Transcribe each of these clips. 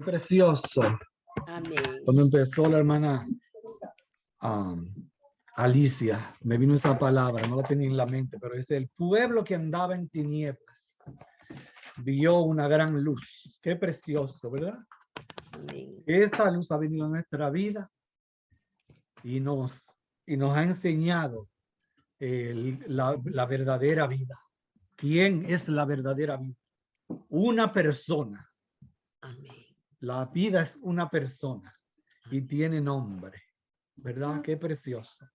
Precioso. Amén. Cuando empezó la hermana Alicia, me vino esa palabra, no la tenía en la mente, pero es el pueblo que andaba en tinieblas. Vio una gran luz. Qué precioso, ¿verdad? Amén. Esa luz ha venido a nuestra vida y nos ha enseñado la verdadera vida. ¿Quién es la verdadera vida? Una persona. Amén. La vida es una persona y tiene nombre, ¿verdad? Qué precioso.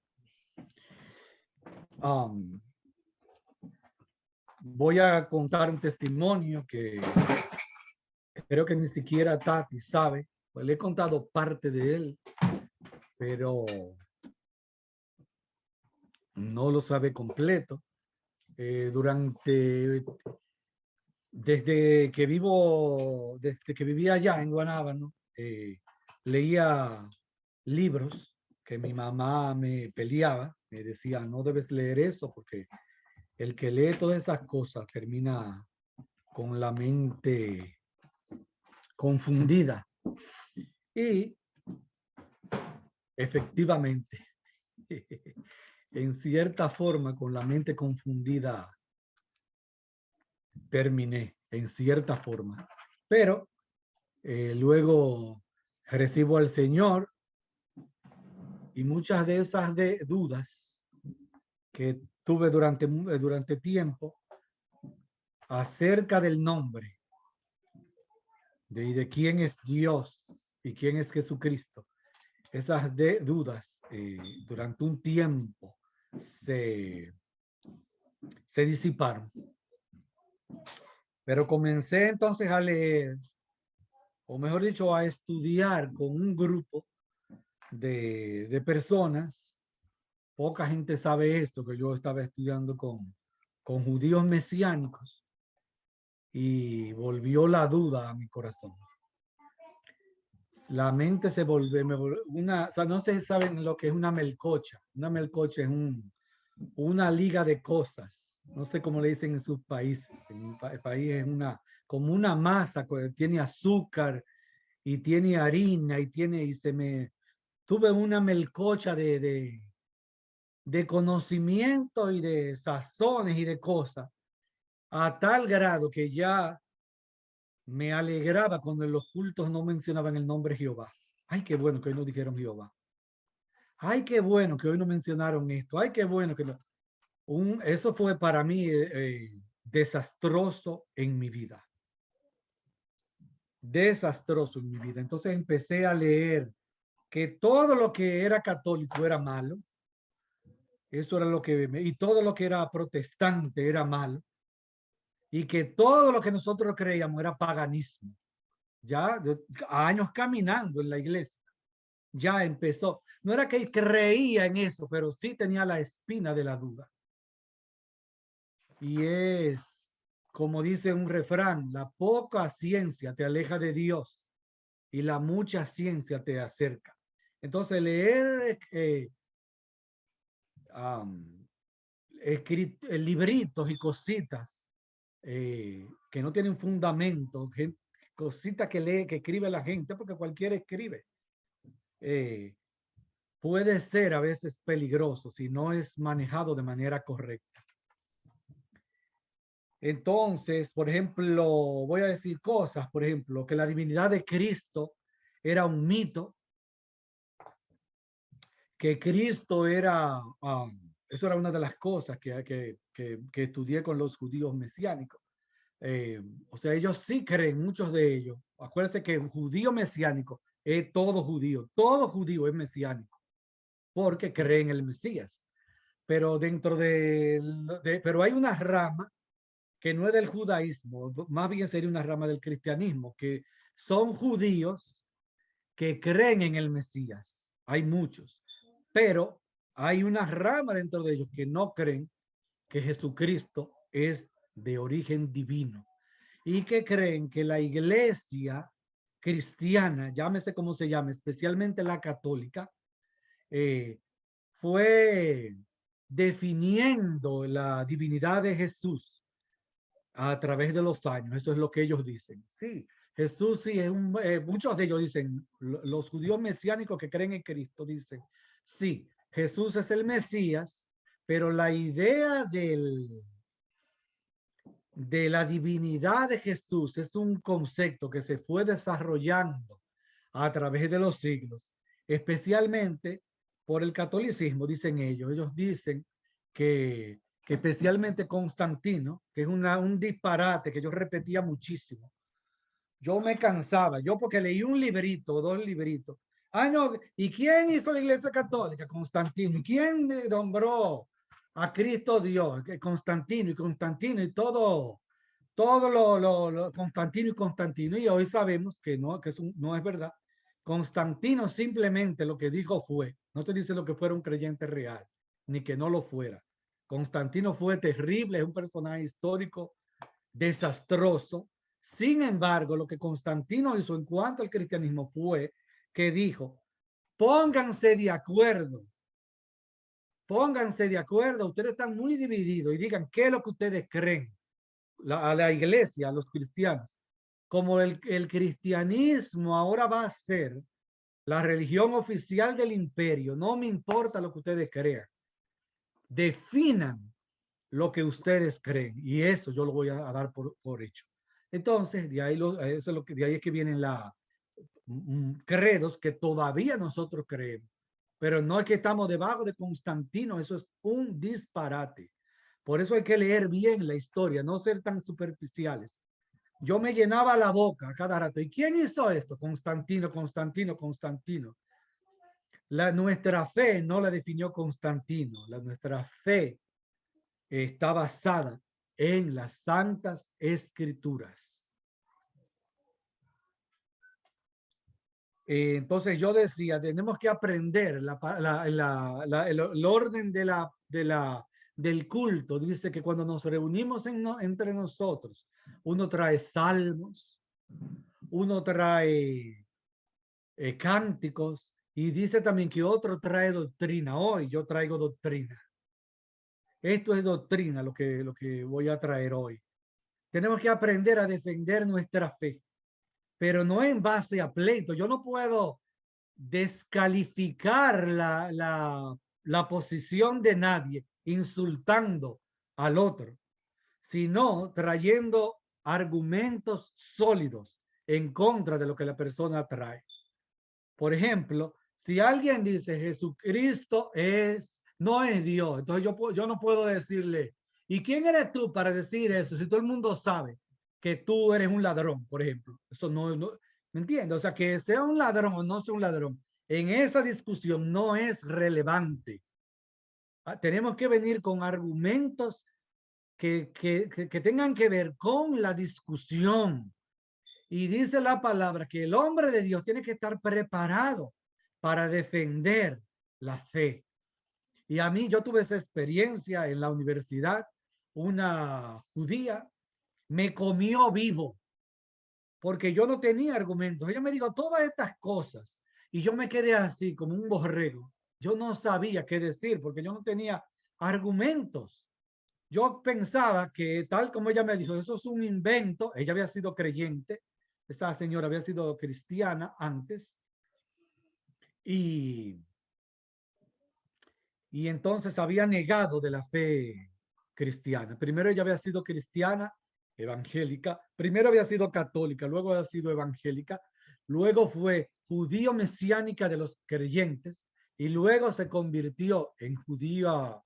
Voy a contar un testimonio que creo que ni siquiera Tati sabe. Pues le he contado parte de él, pero no lo sabe completo. Desde que vivía allá en Guanábano, leía libros que mi mamá me peleaba, me decía, no debes leer eso porque el que lee todas esas cosas termina con la mente confundida. Y efectivamente, en cierta forma, con la mente confundida, terminé, en cierta forma. Pero luego recibo al Señor y muchas de esas dudas que tuve durante tiempo acerca del nombre, de quién es Dios y quién es Jesucristo, esas dudas durante un tiempo se disiparon. Pero comencé entonces a leer, o mejor dicho, a estudiar con un grupo de personas. Poca gente sabe esto, que yo estaba estudiando con judíos mesiánicos y volvió la duda a mi corazón. La mente se volvió, o sea, no se saben lo que es una melcocha. Una melcocha es una liga de cosas. No sé cómo le dicen en sus países. En mi país es como una masa, tiene azúcar y tiene harina tuve una melcocha de conocimiento y de sazones y de cosas, a tal grado que ya me alegraba cuando en los cultos no mencionaban el nombre Jehová. Ay, qué bueno que hoy no dijeron Jehová. Ay, qué bueno que hoy no mencionaron esto. Ay, qué bueno que no. Eso fue para mí desastroso en mi vida. Desastroso en mi vida. Entonces empecé a leer que todo lo que era católico era malo. Eso era y todo lo que era protestante era malo. Y que todo lo que nosotros creíamos era paganismo. Ya años caminando en la iglesia, ya empezó. No era que creía en eso, pero sí tenía la espina de la duda. Y es, como dice un refrán, la poca ciencia te aleja de Dios y la mucha ciencia te acerca. Entonces leer libritos y cositas que no tienen fundamento, cositas que escribe la gente, porque cualquiera escribe, puede ser a veces peligroso si no es manejado de manera correcta. Entonces, por ejemplo, voy a decir cosas, por ejemplo, que la divinidad de Cristo era un mito, que Cristo era, eso era una de las cosas que estudié con los judíos mesiánicos. O sea, ellos sí creen, muchos de ellos. Acuérdense que un judío mesiánico es todo judío es mesiánico, porque creen en el Mesías. Pero pero hay una rama que no es del judaísmo, más bien sería una rama del cristianismo, que son judíos que creen en el Mesías. Hay muchos, pero hay una rama dentro de ellos que no creen que Jesucristo es de origen divino y que creen que la iglesia cristiana, llámese como se llame, especialmente la católica, fue definiendo la divinidad de Jesús a través de los años. Eso es lo que ellos dicen. Sí, Jesús sí es muchos de ellos dicen, los judíos mesiánicos que creen en Cristo dicen, sí, Jesús es el Mesías, pero la idea de la divinidad de Jesús es un concepto que se fue desarrollando a través de los siglos, especialmente por el catolicismo, dicen ellos. Ellos dicen que especialmente Constantino, que es un disparate que yo repetía muchísimo. Yo me cansaba, yo porque leí un librito, dos libritos. Ah, no, ¿y quién hizo la Iglesia Católica? Constantino. ¿Y quién nombró a Cristo Dios? Constantino y todo Constantino y Constantino. Y hoy sabemos que no, no es verdad. Constantino simplemente lo que dijo fue, no te dice lo que fuera un creyente real, ni que no lo fuera. Constantino fue terrible, es un personaje histórico desastroso. Sin embargo, lo que Constantino hizo en cuanto al cristianismo fue que dijo, pónganse de acuerdo, ustedes están muy divididos y digan qué es lo que ustedes creen, a la iglesia, a los cristianos. Como el cristianismo ahora va a ser la religión oficial del imperio, no me importa lo que ustedes crean, definan lo que ustedes creen y eso yo lo voy a dar por hecho. Entonces, eso es lo que, de ahí es que vienen credos que todavía nosotros creemos, pero no es que estamos debajo de Constantino, eso es un disparate. Por eso hay que leer bien la historia, no ser tan superficiales. Yo me llenaba la boca a cada rato. ¿Y quién hizo esto? Constantino, Constantino, Constantino. Nuestra fe no la definió Constantino, nuestra fe está basada en las santas escrituras. Entonces yo decía, tenemos que aprender el orden del culto. Dice que cuando nos reunimos entre nosotros, uno trae salmos, uno trae cánticos y dice también que otro trae doctrina. Hoy yo traigo doctrina. Esto es doctrina lo que voy a traer hoy. Tenemos que aprender a defender nuestra fe, pero no en base a pleito. Yo no puedo descalificar la posición de nadie insultando al otro, sino trayendo argumentos sólidos en contra de lo que la persona trae. Por ejemplo, si alguien dice Jesucristo no es Dios, entonces yo no puedo decirle, ¿y quién eres tú para decir eso? Si todo el mundo sabe que tú eres un ladrón, por ejemplo. Eso no ¿me entiendes? O sea, que sea un ladrón o no sea un ladrón, en esa discusión no es relevante. Tenemos que venir con argumentos que tengan que ver con la discusión. Y dice la palabra que el hombre de Dios tiene que estar preparado para defender la fe. Y a mí, yo tuve esa experiencia en la universidad. Una judía me comió vivo porque yo no tenía argumentos. Ella me dijo todas estas cosas y yo me quedé así como un borrego. Yo no sabía qué decir porque yo no tenía argumentos. Yo pensaba que tal como ella me dijo, eso es un invento. Ella había sido creyente. Esta señora había sido cristiana antes. Y entonces había negado de la fe cristiana. Primero ella había sido cristiana, evangélica. Primero había sido católica, luego había sido evangélica. Luego fue judío mesiánica de los creyentes y luego se convirtió en judía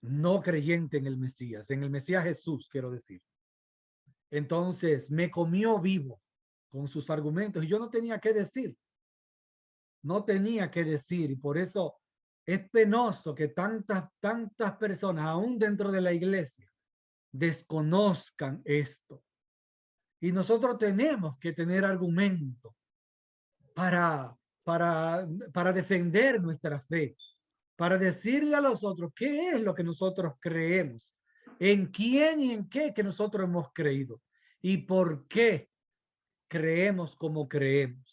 no creyente en el Mesías Jesús, quiero decir. Entonces me comió vivo con sus argumentos y yo no tenía que decir. No tenía que decir y por eso es penoso que tantas personas, aún dentro de la iglesia, desconozcan esto. Y nosotros tenemos que tener argumentos para defender nuestra fe, para decirle a los otros qué es lo que nosotros creemos, en quién y en qué que nosotros hemos creído y por qué creemos como creemos.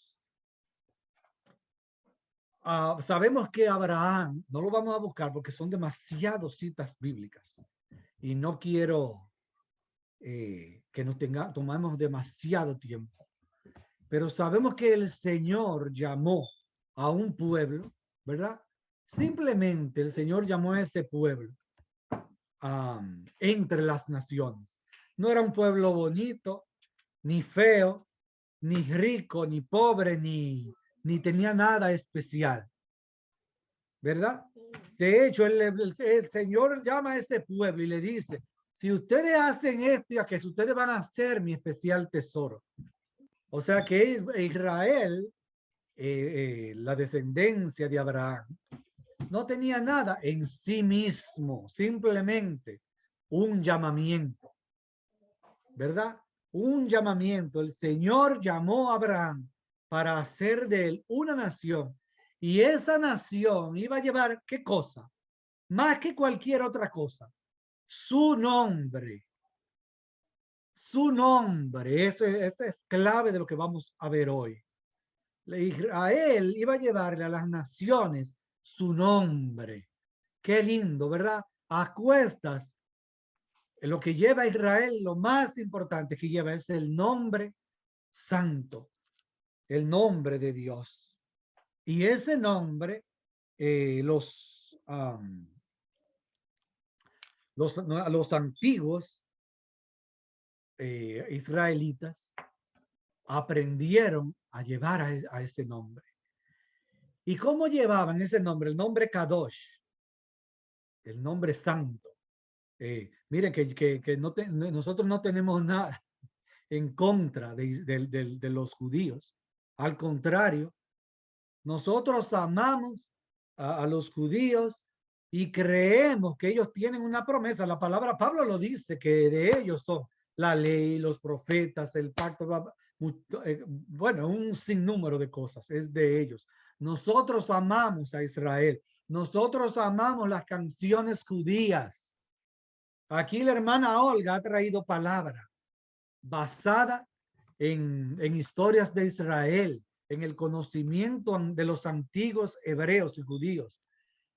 Sabemos que Abraham, no lo vamos a buscar porque son demasiadas citas bíblicas y no quiero que nos tomamos demasiado tiempo. Pero sabemos que el Señor llamó a un pueblo, ¿verdad? Simplemente el Señor llamó a ese pueblo entre las naciones. No era un pueblo bonito, ni feo, ni rico, ni pobre, ni tenía nada especial, ¿verdad? De hecho, el Señor llama a ese pueblo y le dice, si ustedes hacen esto y aquello, ustedes van a ser mi especial tesoro. O sea que Israel, la descendencia de Abraham, no tenía nada en sí mismo, simplemente un llamamiento, ¿verdad? Un llamamiento. El Señor llamó a Abraham para hacer de él una nación, y esa nación iba a llevar, ¿qué cosa? Más que cualquier otra cosa, su nombre. Su nombre, ese es clave de lo que vamos a ver hoy. Israel iba a llevarle a las naciones su nombre. Qué lindo, ¿verdad? A cuestas, lo que lleva a Israel, lo más importante que lleva es el nombre santo, el nombre de Dios. Y ese nombre, los antiguos israelitas aprendieron a llevar a ese nombre. ¿Y cómo llevaban ese nombre? El nombre Kadosh, el nombre santo. Miren que nosotros no tenemos nada en contra de los judíos. Al contrario, nosotros amamos a los judíos y creemos que ellos tienen una promesa. La palabra Pablo lo dice, que de ellos son la ley, los profetas, el pacto, bueno, un sinnúmero de cosas es de ellos. Nosotros amamos a Israel. Nosotros amamos las canciones judías. Aquí la hermana Olga ha traído palabra basada en historias de Israel, en el conocimiento de los antiguos hebreos y judíos.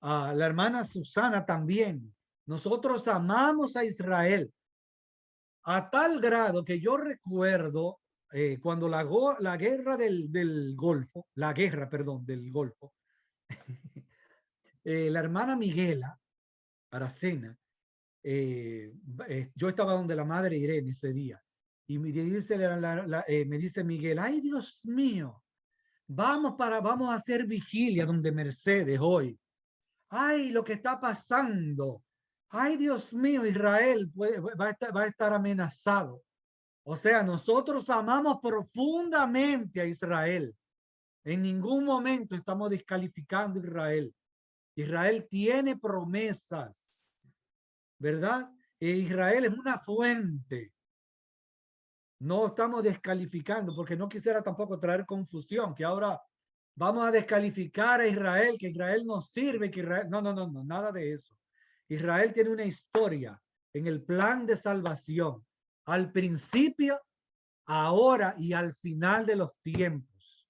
La hermana Susana también. Nosotros amamos a Israel a tal grado que yo recuerdo cuando la guerra del Golfo, la guerra, perdón, del Golfo, la hermana Miguela Aracena, yo estaba donde la madre Irene ese día y me dice, me dice Miguel, ay Dios mío, vamos a hacer vigilia donde Mercedes hoy. Ay, lo que está pasando. Ay, Dios mío, Israel va a estar amenazado. O sea, nosotros amamos profundamente a Israel. En ningún momento estamos descalificando a Israel. Israel tiene promesas, ¿verdad? Israel es una fuente. No estamos descalificando porque no quisiera tampoco traer confusión, que ahora vamos a descalificar a Israel, que Israel no sirve, que Israel... No, nada de eso. Israel tiene una historia en el plan de salvación, al principio, ahora y al final de los tiempos.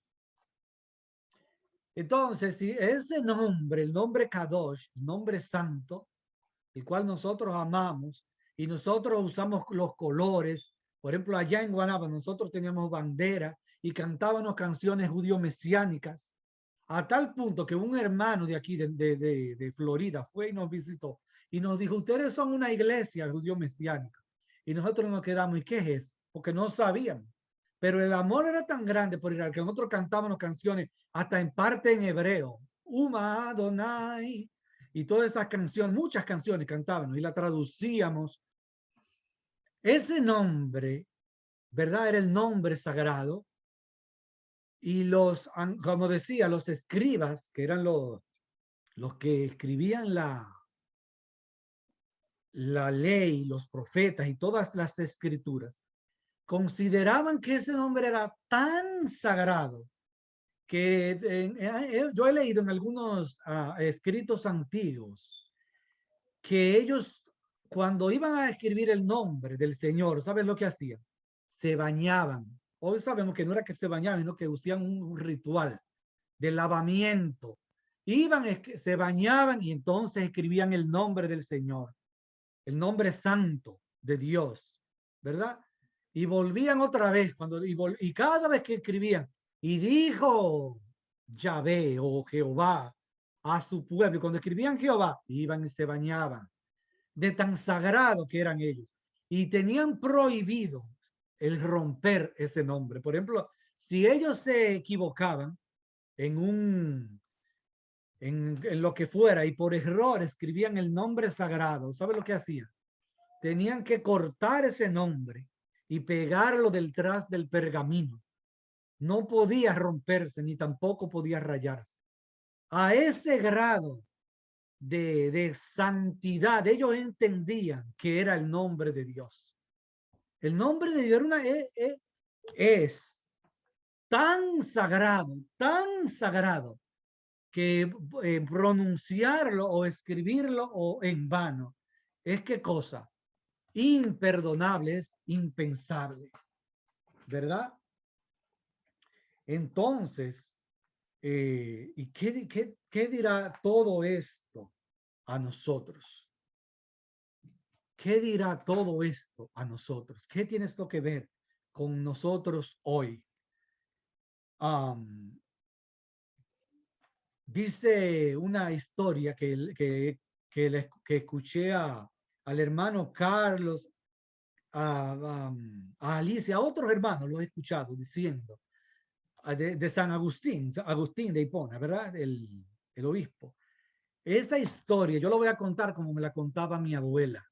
Entonces, si ese nombre, el nombre Kadosh, el nombre santo, el cual nosotros amamos y nosotros usamos los colores, por ejemplo, allá en Guanábana nosotros teníamos bandera y cantábamos canciones judío-mesiánicas, a tal punto que un hermano de aquí, de Florida, fue y nos visitó y nos dijo, ustedes son una iglesia judío-mesiánica. Y nosotros nos quedamos, ¿y qué es eso? Porque no sabíamos. Pero el amor era tan grande por Israel que nosotros cantábamos canciones hasta en parte en hebreo. Uma Adonai. Y todas esas canciones, muchas canciones cantábamos y la traducíamos. Ese nombre, ¿verdad? Era el nombre sagrado. Y como decía, los escribas, que eran los que escribían la ley, los profetas y todas las escrituras, consideraban que ese nombre era tan sagrado que yo he leído en algunos escritos antiguos que ellos, cuando iban a escribir el nombre del Señor, ¿sabes lo que hacían? Se bañaban. Hoy sabemos que no era que se bañaban, sino que usaban un ritual de lavamiento. Iban, se bañaban y entonces escribían el nombre del Señor, el nombre santo de Dios. ¿verdad? Y volvían otra vez, y cada vez que escribían, y dijo Yahvé o Jehová a su pueblo, y cuando escribían Jehová, iban y se bañaban, de tan sagrado que eran ellos, y tenían prohibido el romper ese nombre. Por ejemplo, si ellos se equivocaban en en lo que fuera y por error escribían el nombre sagrado, ¿sabe lo que hacían? Tenían que cortar ese nombre y pegarlo detrás del pergamino. No podía romperse ni tampoco podía rayarse. A ese grado de santidad, ellos entendían que era el nombre de Dios. El nombre de Dios era es tan sagrado, que pronunciarlo o escribirlo o en vano es qué cosa imperdonable, es impensable, ¿verdad? Entonces, ¿y qué dirá todo esto a nosotros? ¿Qué dirá todo esto a nosotros? ¿Qué tiene esto que ver con nosotros hoy? Dice una historia que escuché al hermano Carlos, a Alicia, a otros hermanos, lo he escuchado diciendo, de San Agustín, Agustín de Hipona, ¿verdad? El obispo. Esa historia yo lo voy a contar como me la contaba mi abuela.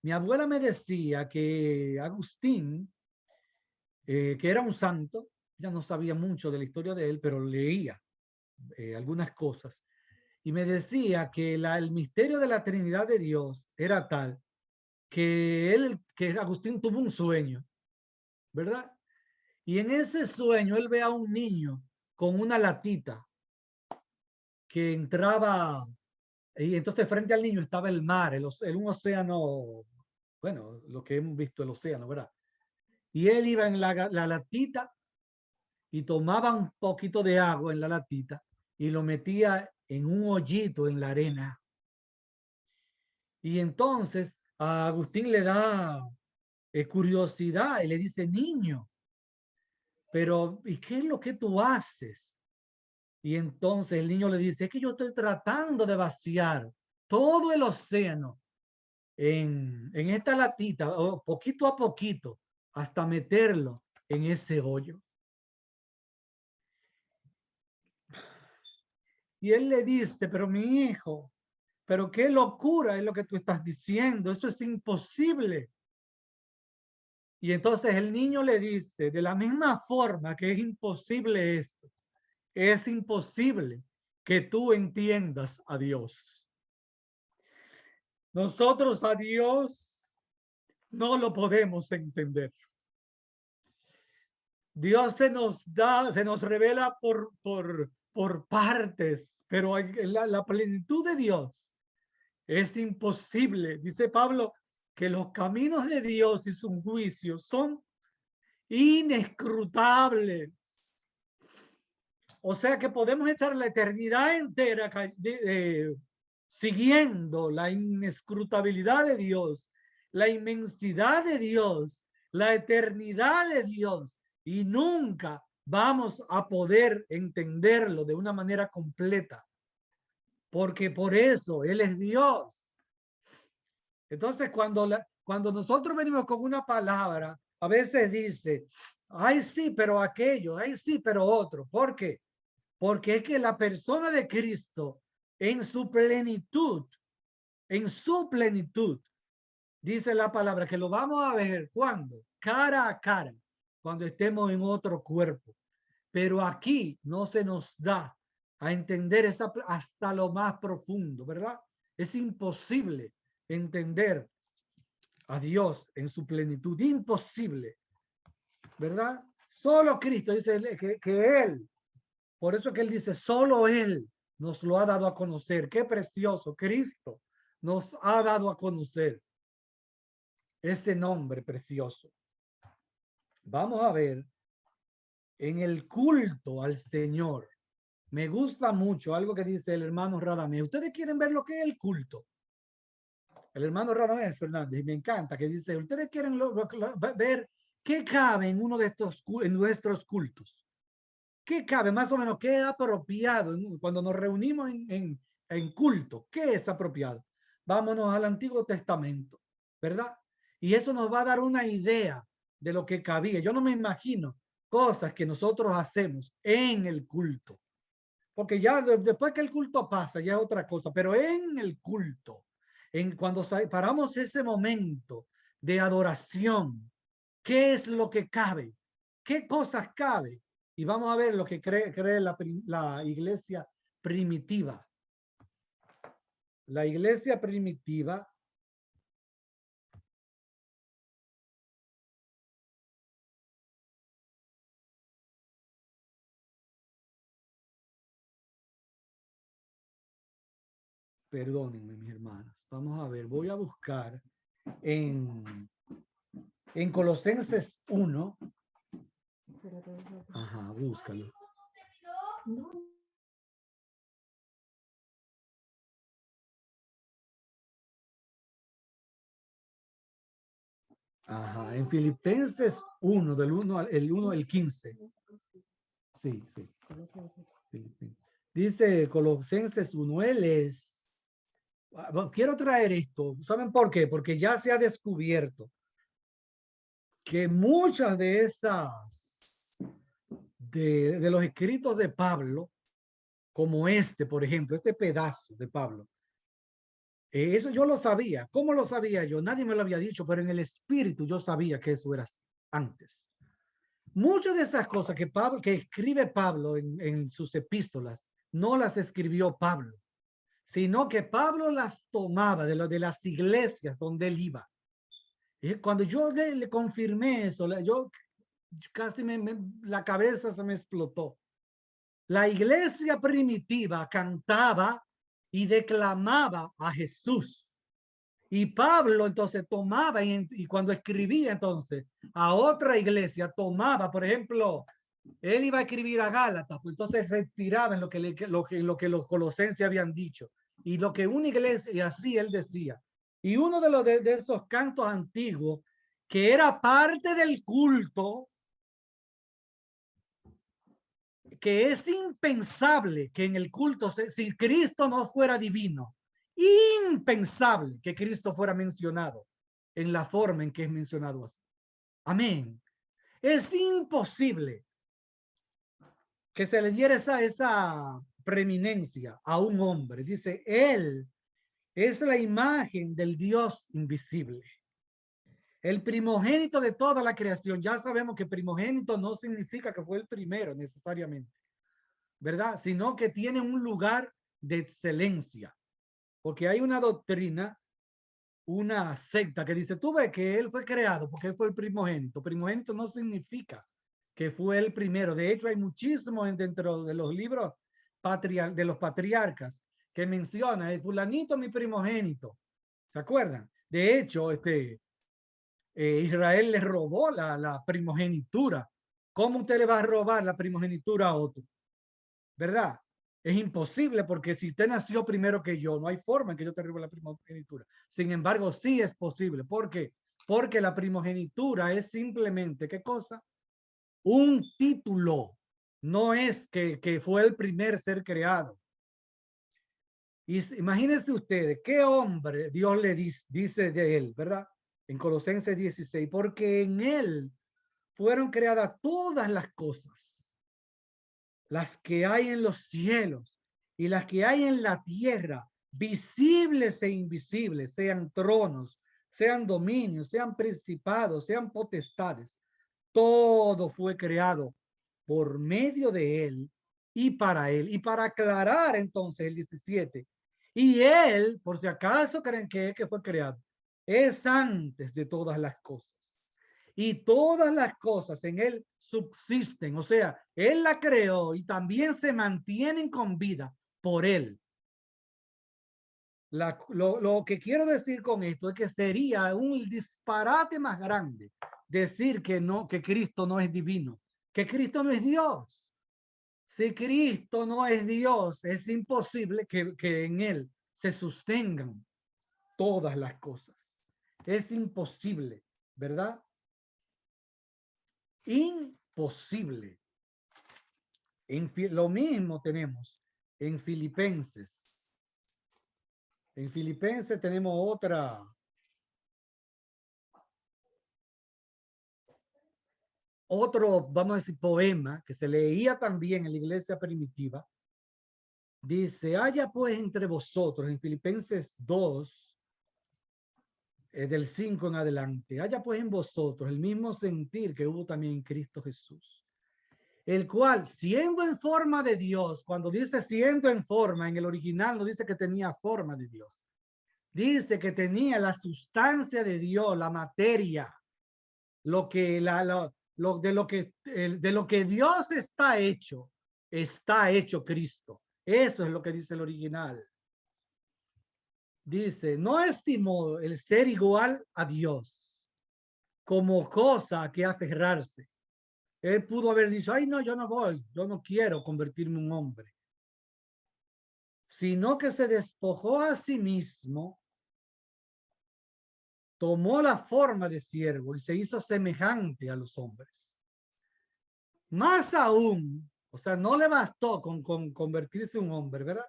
Mi abuela me decía que Agustín, que era un santo, ya no sabía mucho de la historia de él, pero leía algunas cosas. Y me decía que el misterio de la Trinidad de Dios era tal que Agustín tuvo un sueño, ¿verdad? Y en ese sueño él ve a un niño con una latita que entraba, y entonces frente al niño estaba el mar, un océano, bueno, lo que hemos visto el océano, ¿verdad? Y él iba en la latita y tomaba un poquito de agua en la latita y lo metía en un hoyito en la arena. Y entonces a Agustín le da curiosidad y le dice, niño, pero ¿y qué es lo que tú haces? Y entonces el niño le dice, es que yo estoy tratando de vaciar todo el océano en esta latita, poquito a poquito, hasta meterlo en ese hoyo. Y él le dice, pero mi hijo, pero qué locura es lo que tú estás diciendo, eso es imposible. Y entonces el niño le dice, de la misma forma que es imposible esto, es imposible que tú entiendas a Dios. Nosotros a Dios no lo podemos entender. Dios se nos revela por partes, pero la plenitud de Dios es imposible. Dice Pablo que los caminos de Dios y sus juicios son inescrutables. O sea que podemos estar la eternidad entera siguiendo la inescrutabilidad de Dios, la inmensidad de Dios, la eternidad de Dios, y nunca vamos a poder entenderlo de una manera completa, porque por eso Él es Dios. Entonces, cuando nosotros venimos con una palabra, a veces dice, ay sí, pero aquello, ay sí, pero otro. ¿Por qué? Porque es que la persona de Cristo en su plenitud, dice la palabra que lo vamos a ver cuando, cara a cara, cuando estemos en otro cuerpo. Pero aquí no se nos da a entender hasta lo más profundo, ¿verdad? Es imposible entender a Dios en su plenitud, imposible, ¿verdad? Solo Cristo dice que Él, por eso es que Él dice, solo Él nos lo ha dado a conocer. Qué precioso, Cristo nos ha dado a conocer ese nombre precioso. Vamos a ver en el culto al Señor. Me gusta mucho algo que dice el hermano Radamés. ¿Ustedes quieren ver lo que es el culto? el hermano Ramón Fernández, y me encanta, que dice, ustedes quieren ver qué cabe en uno de estos, en nuestros cultos. ¿Qué cabe más o menos? ¿Qué es apropiado cuando nos reunimos en culto? ¿Qué es apropiado? Vámonos al Antiguo Testamento, ¿verdad? Y eso nos va a dar una idea de lo que cabía. Yo no me imagino cosas que nosotros hacemos en el culto, porque ya después que el culto pasa, ya es otra cosa, pero en el culto, cuando paramos ese momento de adoración, ¿qué es lo que cabe? ¿Qué cosas cabe? Y vamos a ver lo que cree la iglesia primitiva. La iglesia primitiva perdónenme, mis hermanos. Vamos a ver, voy a buscar en Colosenses 1. Ajá, búscalo. Ajá, en Filipenses 1, del 1 al 15. Sí, sí. Dice Colosenses 1, él es. Quiero traer esto. ¿Saben por qué? Porque ya se ha descubierto que muchas de esas, de los escritos de Pablo, como este, por ejemplo, este pedazo de Pablo, eso yo lo sabía. ¿Cómo lo sabía yo? Nadie me lo había dicho, pero en el espíritu yo sabía que eso era antes. Muchas de esas cosas que escribe Pablo en sus epístolas, no las escribió Pablo, sino que Pablo las tomaba de las iglesias donde él iba. Y cuando yo le confirmé eso, yo casi la cabeza se me explotó. La iglesia primitiva cantaba y declamaba a Jesús. Y Pablo entonces tomaba y cuando escribía entonces a otra iglesia, tomaba, por ejemplo, él iba a escribir a Gálatas, pues entonces se inspiraba en lo que los colosenses habían dicho y lo que una iglesia, y así él decía. Y uno de esos cantos antiguos que era parte del culto, que es impensable que en el culto, si Cristo no fuera divino, impensable que Cristo fuera mencionado en la forma en que es mencionado así. Amén. Es imposible que se le diera esa preeminencia a un hombre. Dice, él es la imagen del Dios invisible. El primogénito de toda la creación. Ya sabemos que primogénito no significa que fue el primero necesariamente, ¿verdad? Sino que tiene un lugar de excelencia. Porque hay una doctrina, una secta que dice, tú ves que él fue creado porque él fue el primogénito. Primogénito no significa que fue el primero. De hecho, hay muchísimos dentro de los libros de los patriarcas que menciona, es fulanito mi primogénito. ¿Se acuerdan? De hecho, Israel le robó la primogenitura. ¿Cómo usted le va a robar la primogenitura a otro? ¿Verdad? Es imposible porque si usted nació primero que yo, no hay forma en que yo te robe la primogenitura. Sin embargo, sí es posible. ¿Por qué? Porque la primogenitura es simplemente, ¿qué cosa? Un título. No es que fue el primer ser creado. Y imagínense ustedes, ¿qué hombre Dios le dice de él, verdad? En Colosenses 16, porque en él fueron creadas todas las cosas, las que hay en los cielos y las que hay en la tierra, visibles e invisibles, sean tronos, sean dominios, sean principados, sean potestades. Todo fue creado por medio de él y para él. Y para aclarar entonces el 17, y él, por si acaso creen que fue creado, es antes de todas las cosas. Y todas las cosas en él subsisten, o sea, él la creó y también se mantienen con vida por él. Lo que quiero decir con esto es que sería un disparate más grande decir que Cristo no es divino, que Cristo no es Dios. Si Cristo no es Dios, es imposible que en él se sostengan todas las cosas. Es imposible, ¿verdad? Imposible. Lo mismo tenemos en Filipenses. En Filipenses tenemos otro, vamos a decir, poema que se leía también en la iglesia primitiva. Dice, haya pues entre vosotros, en Filipenses 2, del 5 en adelante, haya pues en vosotros el mismo sentir que hubo también en Cristo Jesús, el cual, siendo en forma de Dios, cuando dice siendo en forma, en el original no dice que tenía forma de Dios, dice que tenía la sustancia de Dios, la materia, lo que de lo que Dios está hecho Cristo. Eso es lo que dice el original. Dice, no estimó el ser igual a Dios como cosa a que aferrarse. Él pudo haber dicho, ay no, yo no quiero convertirme en un hombre. Sino que se despojó a sí mismo, tomó la forma de siervo y se hizo semejante a los hombres. Más aún, o sea, no le bastó con convertirse en un hombre, ¿verdad?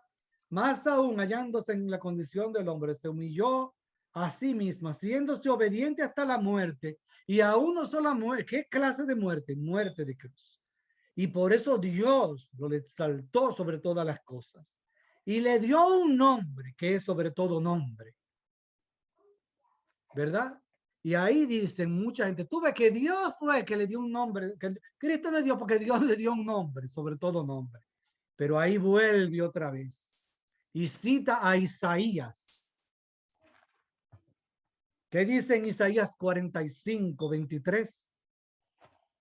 Más aún, hallándose en la condición del hombre, se humilló a sí mismo, haciéndose obediente hasta la muerte, y aún no solo la muerte. ¿Qué clase de muerte? Muerte de cruz. Y por eso Dios lo exaltó sobre todas las cosas y le dio un nombre que es sobre todo nombre, ¿verdad? Y ahí dicen mucha gente, tú ves que Dios fue que le dio un nombre, que Cristo le dio porque Dios le dio un nombre, sobre todo nombre. Pero ahí vuelve otra vez y cita a Isaías. ¿Qué dice en Isaías 45, 23?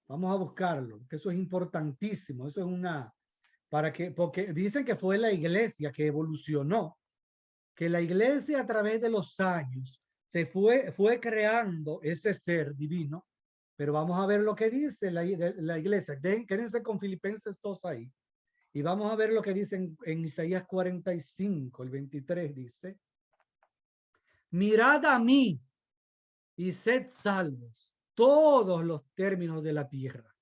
Vamos a buscarlo, que eso es importantísimo. Eso es porque dicen que fue la iglesia que evolucionó, que la iglesia a través de los años fue creando ese ser divino, pero vamos a ver lo que dice la iglesia. Quédense con Filipenses 2 ahí. Y vamos a ver lo que dice en Isaías 45, el 23 dice, mirad a mí y sed salvos todos los términos de la tierra.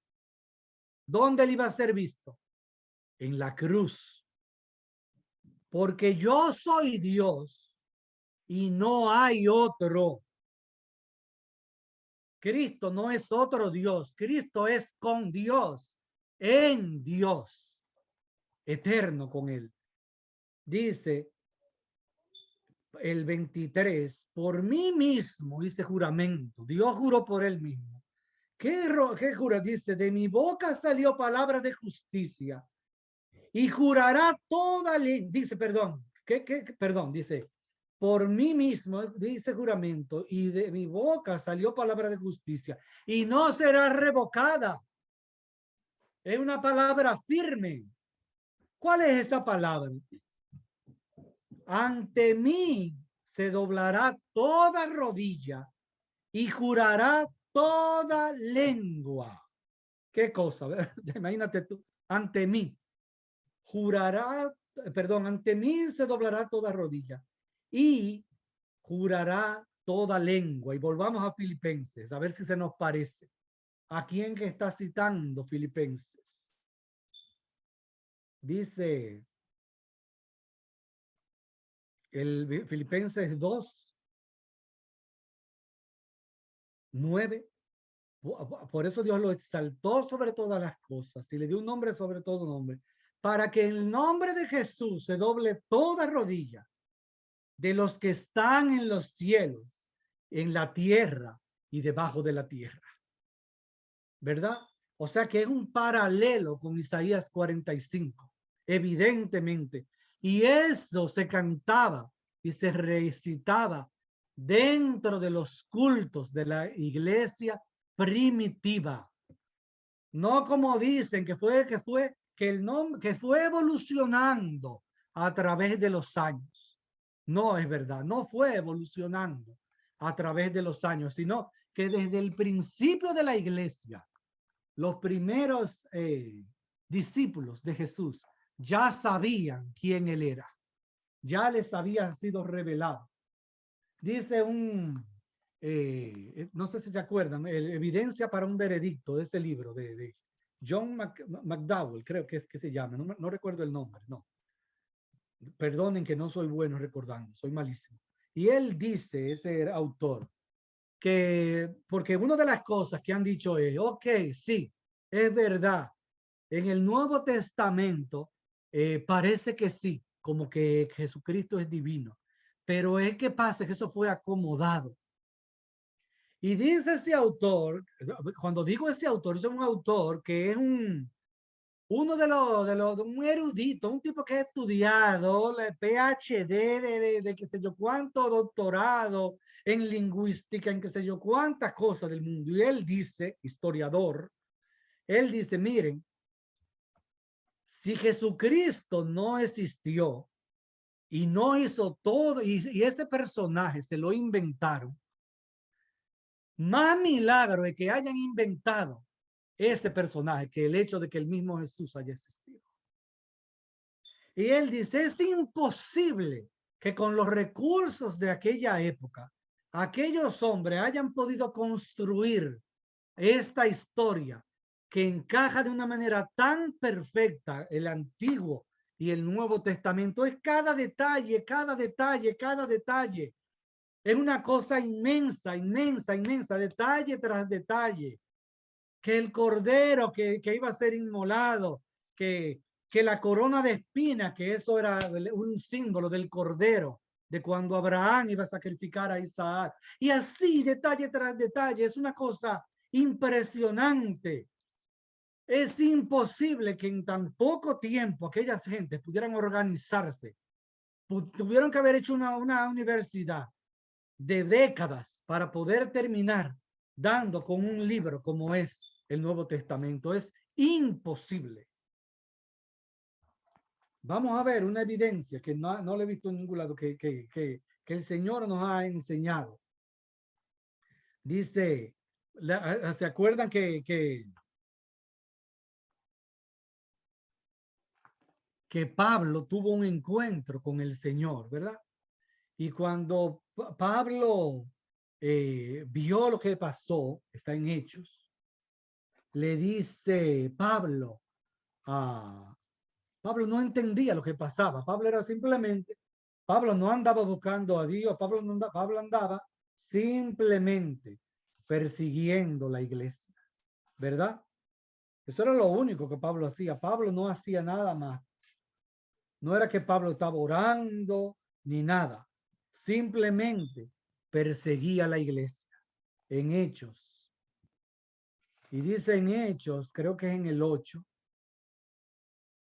¿Dónde él iba a ser visto? En la cruz. Porque yo soy Dios y no hay otro. Cristo no es otro Dios. Cristo es con Dios, en Dios, eterno con él. Dice el 23, por mí mismo hice juramento. Dios juró por él mismo. ¿Qué jura? Dice, de mi boca salió palabra de justicia y jurará toda ley. Dice, perdón, perdón, dice, por mí mismo dice juramento y de mi boca salió palabra de justicia y no será revocada. Es una palabra firme. ¿Cuál es esa palabra? Ante mí se doblará toda rodilla y jurará toda lengua. ¿Qué cosa? Imagínate tú, ante mí jurará, perdón, ante mí se doblará toda rodilla y jurará toda lengua. Y volvamos a Filipenses, a ver si se nos parece. ¿A quién que está citando Filipenses? Dice el Filipenses 2, 9. Por eso Dios lo exaltó sobre todas las cosas y le dio un nombre sobre todo nombre, para que en el nombre de Jesús se doble toda rodilla de los que están en los cielos, en la tierra y debajo de la tierra. ¿Verdad? O sea que es un paralelo con Isaías 45, evidentemente. Y eso se cantaba y se recitaba dentro de los cultos de la iglesia primitiva. No como dicen que el nombre que fue evolucionando a través de los años. No es verdad, no fue evolucionando a través de los años, sino que desde el principio de la iglesia, los primeros discípulos de Jesús ya sabían quién él era. Ya les había sido revelado. Dice no sé si se acuerdan, Evidencia para un veredicto, de ese libro de John McDowell, creo que es que se llama, no recuerdo el nombre, no. Perdonen que no soy bueno recordando, soy malísimo. Y él dice, ese autor, que, porque una de las cosas que han dicho es, ok, sí, es verdad, en el Nuevo Testamento parece que sí, como que Jesucristo es divino, pero es que pasa que eso fue acomodado. Y dice ese autor, cuando digo ese autor, es un autor que es uno de un erudito, un tipo que ha estudiado la PhD de qué sé yo cuánto doctorado en lingüística, en qué sé yo cuántas cosas del mundo. Y él dice, historiador, él dice, miren, si Jesucristo no existió y no hizo todo, y ese personaje se lo inventaron, más milagro es que hayan inventado ese personaje que el hecho de que el mismo Jesús haya existido. Y él dice, es imposible que con los recursos de aquella época, aquellos hombres hayan podido construir esta historia que encaja de una manera tan perfecta el Antiguo y el Nuevo Testamento. Es cada detalle, cada detalle, cada detalle. Es una cosa inmensa, inmensa, inmensa, detalle tras detalle. Que el cordero que iba a ser inmolado, que la corona de espinas, que eso era un símbolo del cordero, de cuando Abraham iba a sacrificar a Isaac. Y así, detalle tras detalle, es una cosa impresionante. Es imposible que en tan poco tiempo aquellas gentes pudieran organizarse. Tuvieron que haber hecho una universidad de décadas para poder terminar dando con un libro como es el Nuevo Testamento. Es imposible. Vamos a ver una evidencia que no le he visto en ningún lado, que el Señor nos ha enseñado. Dice, ¿se acuerdan que Pablo tuvo un encuentro con el Señor, ¿verdad? Y cuando Pablo vio lo que pasó, está en Hechos, le dice Pablo Pablo no entendía lo que pasaba. Pablo era simplemente, Pablo no andaba buscando a Dios, Pablo andaba simplemente persiguiendo la iglesia, ¿verdad? Eso era lo único que Pablo hacía. Pablo no hacía nada más. No era que Pablo estaba orando ni nada. Simplemente perseguía la iglesia en Hechos. Y dice en Hechos, creo que es en el 8,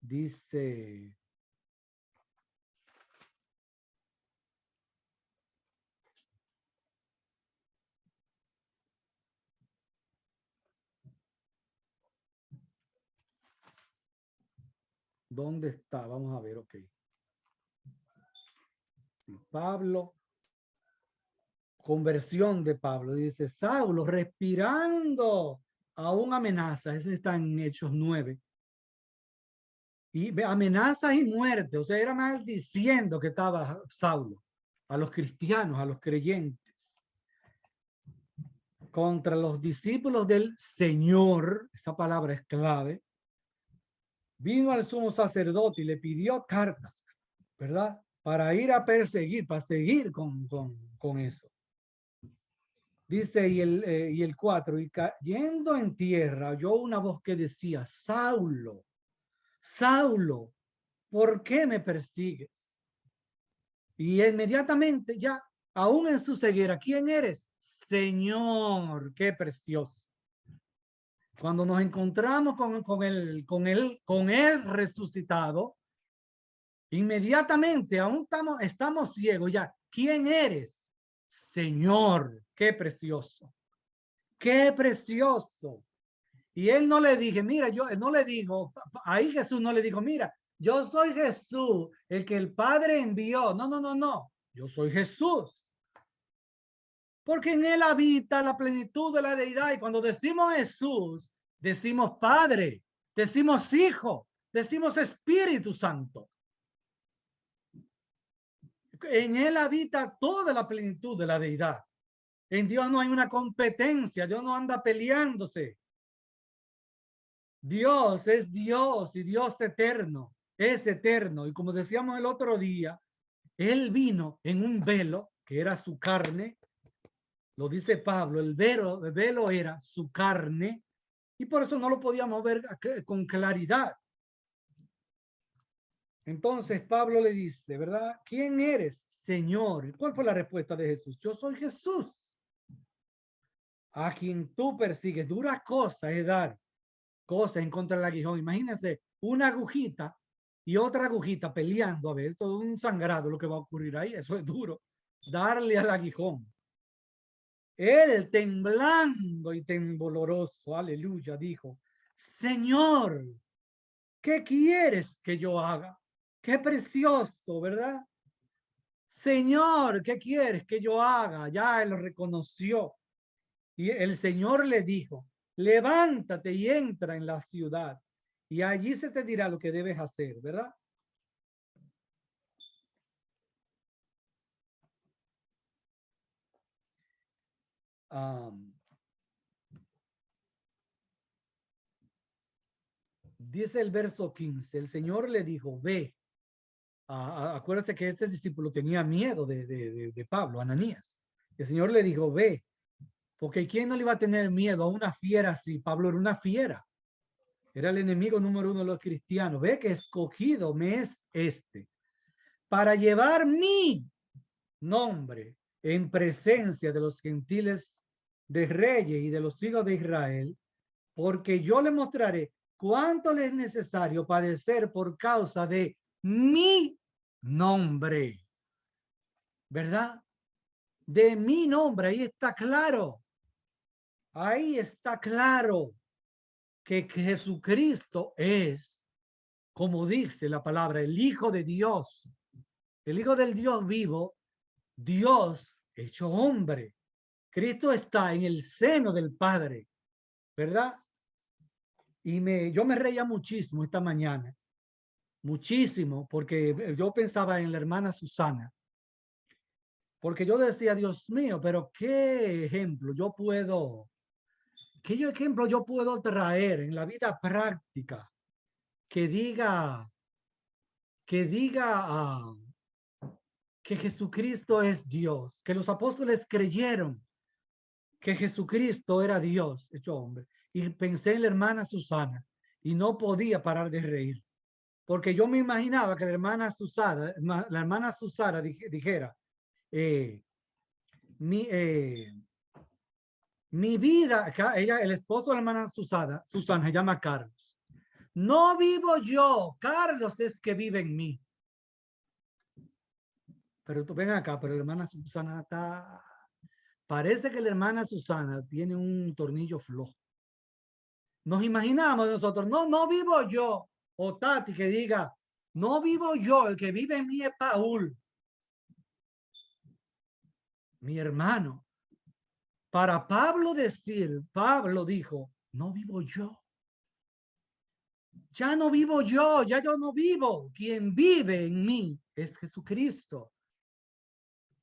dice, ¿dónde está? Vamos a ver, ok. Sí, Pablo, conversión de Pablo, dice, Saulo respirando aún amenaza, eso está en Hechos 9. Y amenazas y muerte, o sea, era maldiciendo que estaba Saulo a los cristianos, a los creyentes, contra los discípulos del Señor, esa palabra es clave. Vino al sumo sacerdote y le pidió cartas, ¿verdad? Para ir a perseguir, para seguir con eso. Dice, y el 4, y cayendo en tierra, oyó una voz que decía, Saulo, Saulo, ¿por qué me persigues? Y inmediatamente ya, aún en su ceguera, ¿quién eres? Señor, qué precioso. Cuando nos encontramos con él resucitado, inmediatamente, aún estamos ciegos ya. ¿Quién eres? Señor, qué precioso. Qué precioso. Y él no le dije, mira, yo no le digo, ahí Jesús no le dijo, mira, yo soy Jesús, el que el Padre envió. No, no, no, no. Yo soy Jesús. Porque en él habita la plenitud de la deidad. Y cuando decimos Jesús, decimos Padre, decimos Hijo, decimos Espíritu Santo. En él habita toda la plenitud de la deidad. En Dios no hay una competencia. Dios no anda peleándose. Dios es Dios y Dios eterno. Es eterno. Y como decíamos el otro día, él vino en un velo que era su carne. Lo dice Pablo, el velo era su carne y por eso no lo podíamos ver con claridad. Entonces Pablo le dice, ¿verdad? ¿Quién eres, Señor? ¿Cuál fue la respuesta de Jesús? Yo soy Jesús, a quien tú persigues. Dura cosa es dar cosas en contra del aguijón. Imagínense una agujita y otra agujita peleando. A ver, todo un sangrado lo que va a ocurrir ahí. Eso es duro. Darle al aguijón. Él, temblando y tembloroso, aleluya, dijo, Señor, ¿qué quieres que yo haga? Qué precioso, ¿verdad? Señor, ¿qué quieres que yo haga? Ya él lo reconoció. Y el Señor le dijo, levántate y entra en la ciudad. Y allí se te dirá lo que debes hacer, ¿verdad? Dice el verso 15, el Señor le dijo, ve. Acuérdate que este discípulo tenía miedo de Pablo, Ananías. El Señor le dijo, ve, porque ¿quién no le iba a tener miedo a una fiera así? Pablo era una fiera. Era el enemigo número uno de los cristianos. Ve que escogido me es este para llevar mi nombre en presencia de los gentiles, de reyes y de los hijos de Israel, porque yo le mostraré cuánto le es necesario padecer por causa de mi nombre, ¿verdad? De mi nombre, ahí está claro. Ahí está claro que Jesucristo es, como dice la palabra, el Hijo de Dios, el Hijo del Dios vivo, Dios hecho hombre. Cristo está en el seno del Padre, ¿verdad? Y yo me reía muchísimo esta mañana, muchísimo, porque yo pensaba en la hermana Susana, porque yo decía, Dios mío, pero qué ejemplo yo puedo traer en la vida práctica que diga, que que Jesucristo es Dios, que los apóstoles creyeron que Jesucristo era Dios hecho hombre. Y pensé en la hermana Susana y no podía parar de reír, porque yo me imaginaba que la hermana Susana dijera, eh, mi, mi vida, ella, el esposo de la hermana Susana se llama Carlos. No vivo yo, Carlos es que vive en mí. Pero tú ven acá, pero la hermana Susana está, parece que la hermana Susana tiene un tornillo flojo. Nos imaginamos nosotros, no vivo yo, o Tati que diga, no vivo yo, el que vive en mí es Paul, mi hermano. Para Pablo decir, Pablo dijo, no vivo yo. Ya no vivo yo, ya yo no vivo. Quien vive en mí es Jesucristo.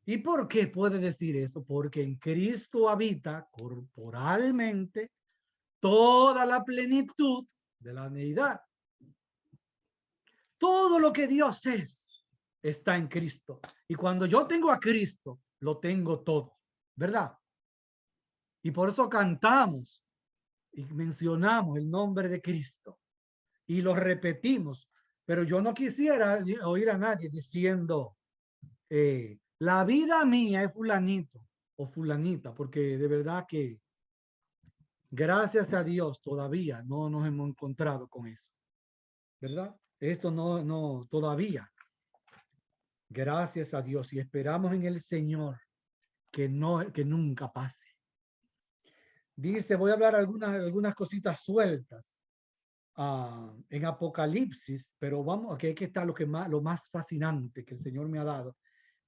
¿Y por qué puede decir eso? Porque en Cristo habita corporalmente toda la plenitud de la deidad. Todo lo que Dios es está en Cristo. Y cuando yo tengo a Cristo, lo tengo todo, ¿verdad? Y por eso cantamos y mencionamos el nombre de Cristo y lo repetimos. Pero yo no quisiera oír a nadie diciendo, la vida mía es fulanito o fulanita, porque de verdad que gracias a Dios todavía no nos hemos encontrado con eso, ¿verdad? Esto no, todavía. Gracias a Dios y esperamos en el Señor que nunca pase. Dice, voy a hablar algunas cositas sueltas en Apocalipsis, pero vamos, aquí está lo más fascinante que el Señor me ha dado.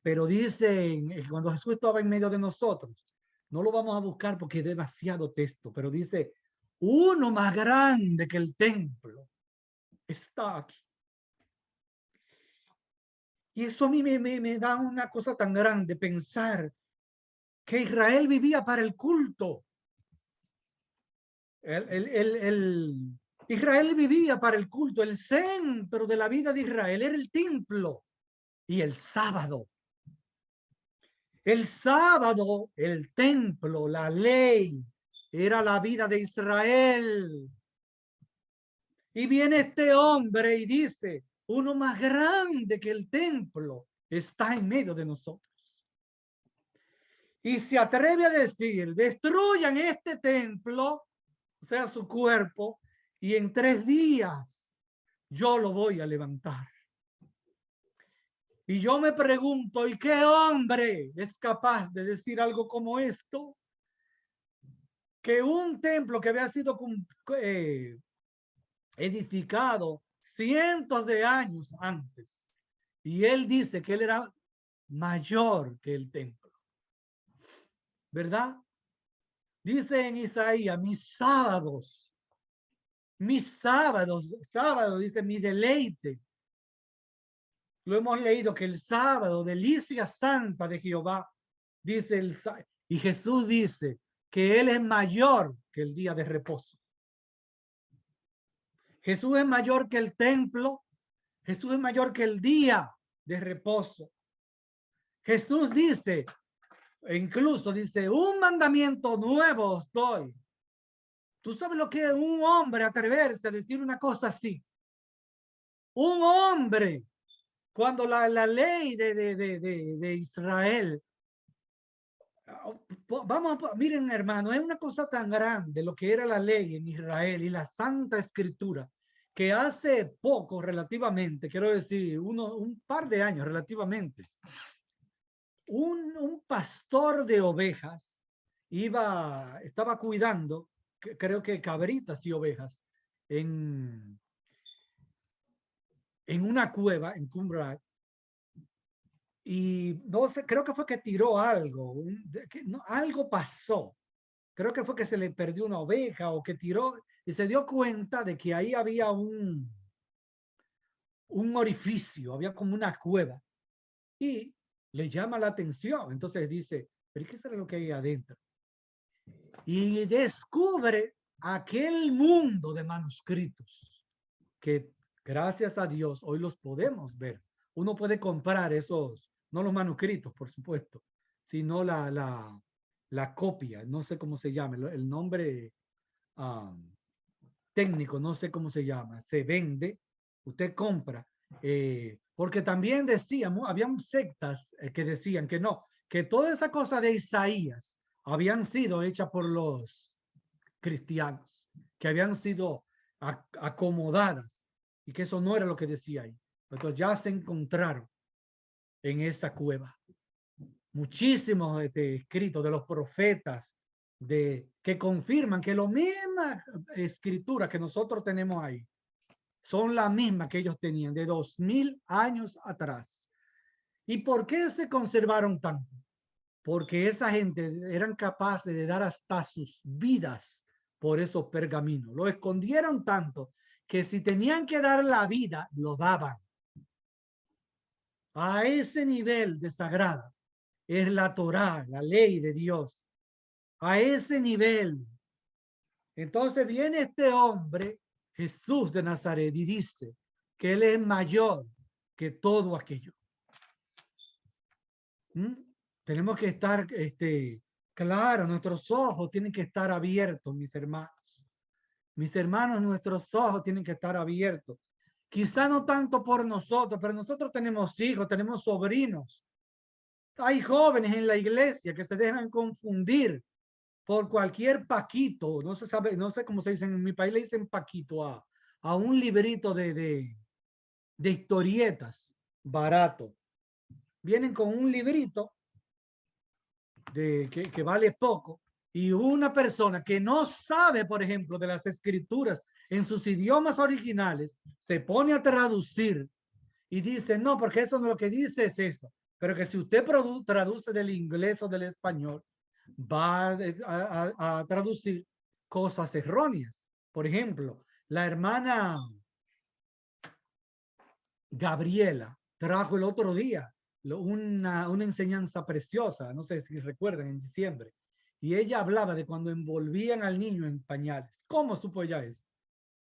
Pero dice, cuando Jesús estaba en medio de nosotros, no lo vamos a buscar porque es demasiado texto, pero dice, uno más grande que el templo está aquí. Y eso a mí me da una cosa tan grande pensar que Israel vivía para el culto. Israel vivía para el culto. El centro de la vida de Israel era el templo y el sábado. El sábado, el templo, la ley, era la vida de Israel. Y viene este hombre y dice, uno más grande que el templo está en medio de nosotros. Y se atreve a decir, destruyan este templo, o sea, su cuerpo, y en 3 días yo lo voy a levantar. Y yo me pregunto, ¿y qué hombre es capaz de decir algo como esto? Que un templo que había sido edificado cientos de años antes, y él dice que él era mayor que el templo, ¿verdad? Dice en Isaías, sábado, dice mi deleite. Lo hemos leído que el sábado, delicia santa de Jehová, dice y Jesús dice que él es mayor que el día de reposo. Jesús es mayor que el templo. Jesús es mayor que el día de reposo. Jesús dice, incluso dice, un mandamiento nuevo os doy. ¿Tú sabes lo que es un hombre atreverse a decir una cosa así? Un hombre, cuando la ley de Israel, miren hermano, es una cosa tan grande lo que era la ley en Israel y la Santa Escritura, que hace poco relativamente, quiero decir, un par de años relativamente, un pastor de ovejas estaba cuidando, creo que cabritas y ovejas, en una cueva en Qumran, y no sé, creo que fue que tiró algo, algo pasó. Creo que fue que se le perdió una oveja o que tiró y se dio cuenta de que ahí había un orificio, había como una cueva y le llama la atención. Entonces dice, ¿pero qué será lo que hay adentro? Y descubre aquel mundo de manuscritos que gracias a Dios hoy los podemos ver. Uno puede comprar esos, no los manuscritos, por supuesto, sino la copia, no sé cómo se llama, el nombre técnico, no sé cómo se llama, se vende, usted compra, porque también decíamos, habían sectas que decían que no, que toda esa cosa de Isaías habían sido hechas por los cristianos, que habían sido acomodadas y que eso no era lo que decía ahí. Entonces ya se encontraron en esa cueva muchísimos escritos de los profetas que confirman que la misma escritura que nosotros tenemos ahí son la misma que ellos tenían de 2000 años atrás. ¿Y por qué se conservaron tanto? Porque esa gente eran capaces de dar hasta sus vidas por esos pergaminos. Lo escondieron tanto que si tenían que dar la vida, lo daban. A ese nivel de sagrada es la Torá, la ley de Dios. A ese nivel. Entonces viene este hombre, Jesús de Nazaret, y dice que él es mayor que todo aquello. Tenemos que estar, claro, nuestros ojos tienen que estar abiertos, mis hermanos. Mis hermanos, nuestros ojos tienen que estar abiertos. Quizá no tanto por nosotros, pero nosotros tenemos hijos, tenemos sobrinos. Hay jóvenes en la iglesia que se dejan confundir por cualquier paquito, no se sabe, no sé cómo se dice, en mi país le dicen paquito a un librito de historietas barato. Vienen con un librito que vale poco y una persona que no sabe, por ejemplo, de las escrituras en sus idiomas originales, se pone a traducir y dice, no, porque eso no lo que dice es eso. Pero que si usted traduce del inglés o del español, va a traducir cosas erróneas. Por ejemplo, la hermana Gabriela trajo el otro día una enseñanza preciosa, no sé si recuerdan, en diciembre. Y ella hablaba de cuando envolvían al niño en pañales. ¿Cómo supo ella eso?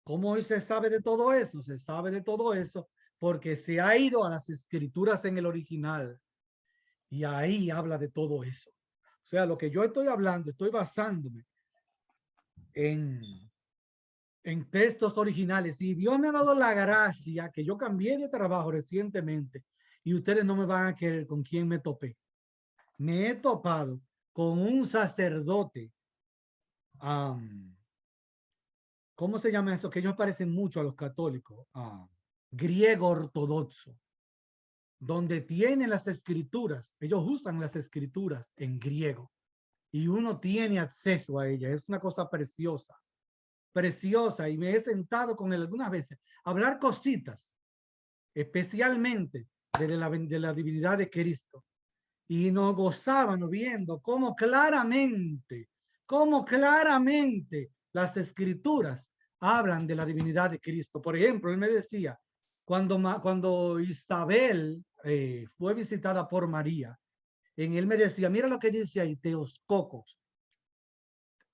¿Cómo hoy se sabe de todo eso? Se sabe de todo eso porque se ha ido a las escrituras en el original y ahí habla de todo eso. O sea, lo que yo estoy hablando, estoy basándome en, en textos originales. Y Dios me ha dado la gracia que yo cambié de trabajo recientemente y ustedes no me van a querer con quién me topé. Me he topado con un sacerdote, ¿cómo se llama eso? Que ellos parecen mucho a los católicos, griego ortodoxo, donde tienen las escrituras. Ellos usan las escrituras en griego y uno tiene acceso a ellas. Es una cosa preciosa, preciosa. Y me he sentado con él algunas veces a hablar cositas, especialmente de la divinidad de Cristo. Y nos gozábamos viendo cómo claramente las escrituras hablan de la divinidad de Cristo. Por ejemplo, él me decía, cuando Isabel fue visitada por María, él me decía, mira lo que dice ahí, Teoscocos,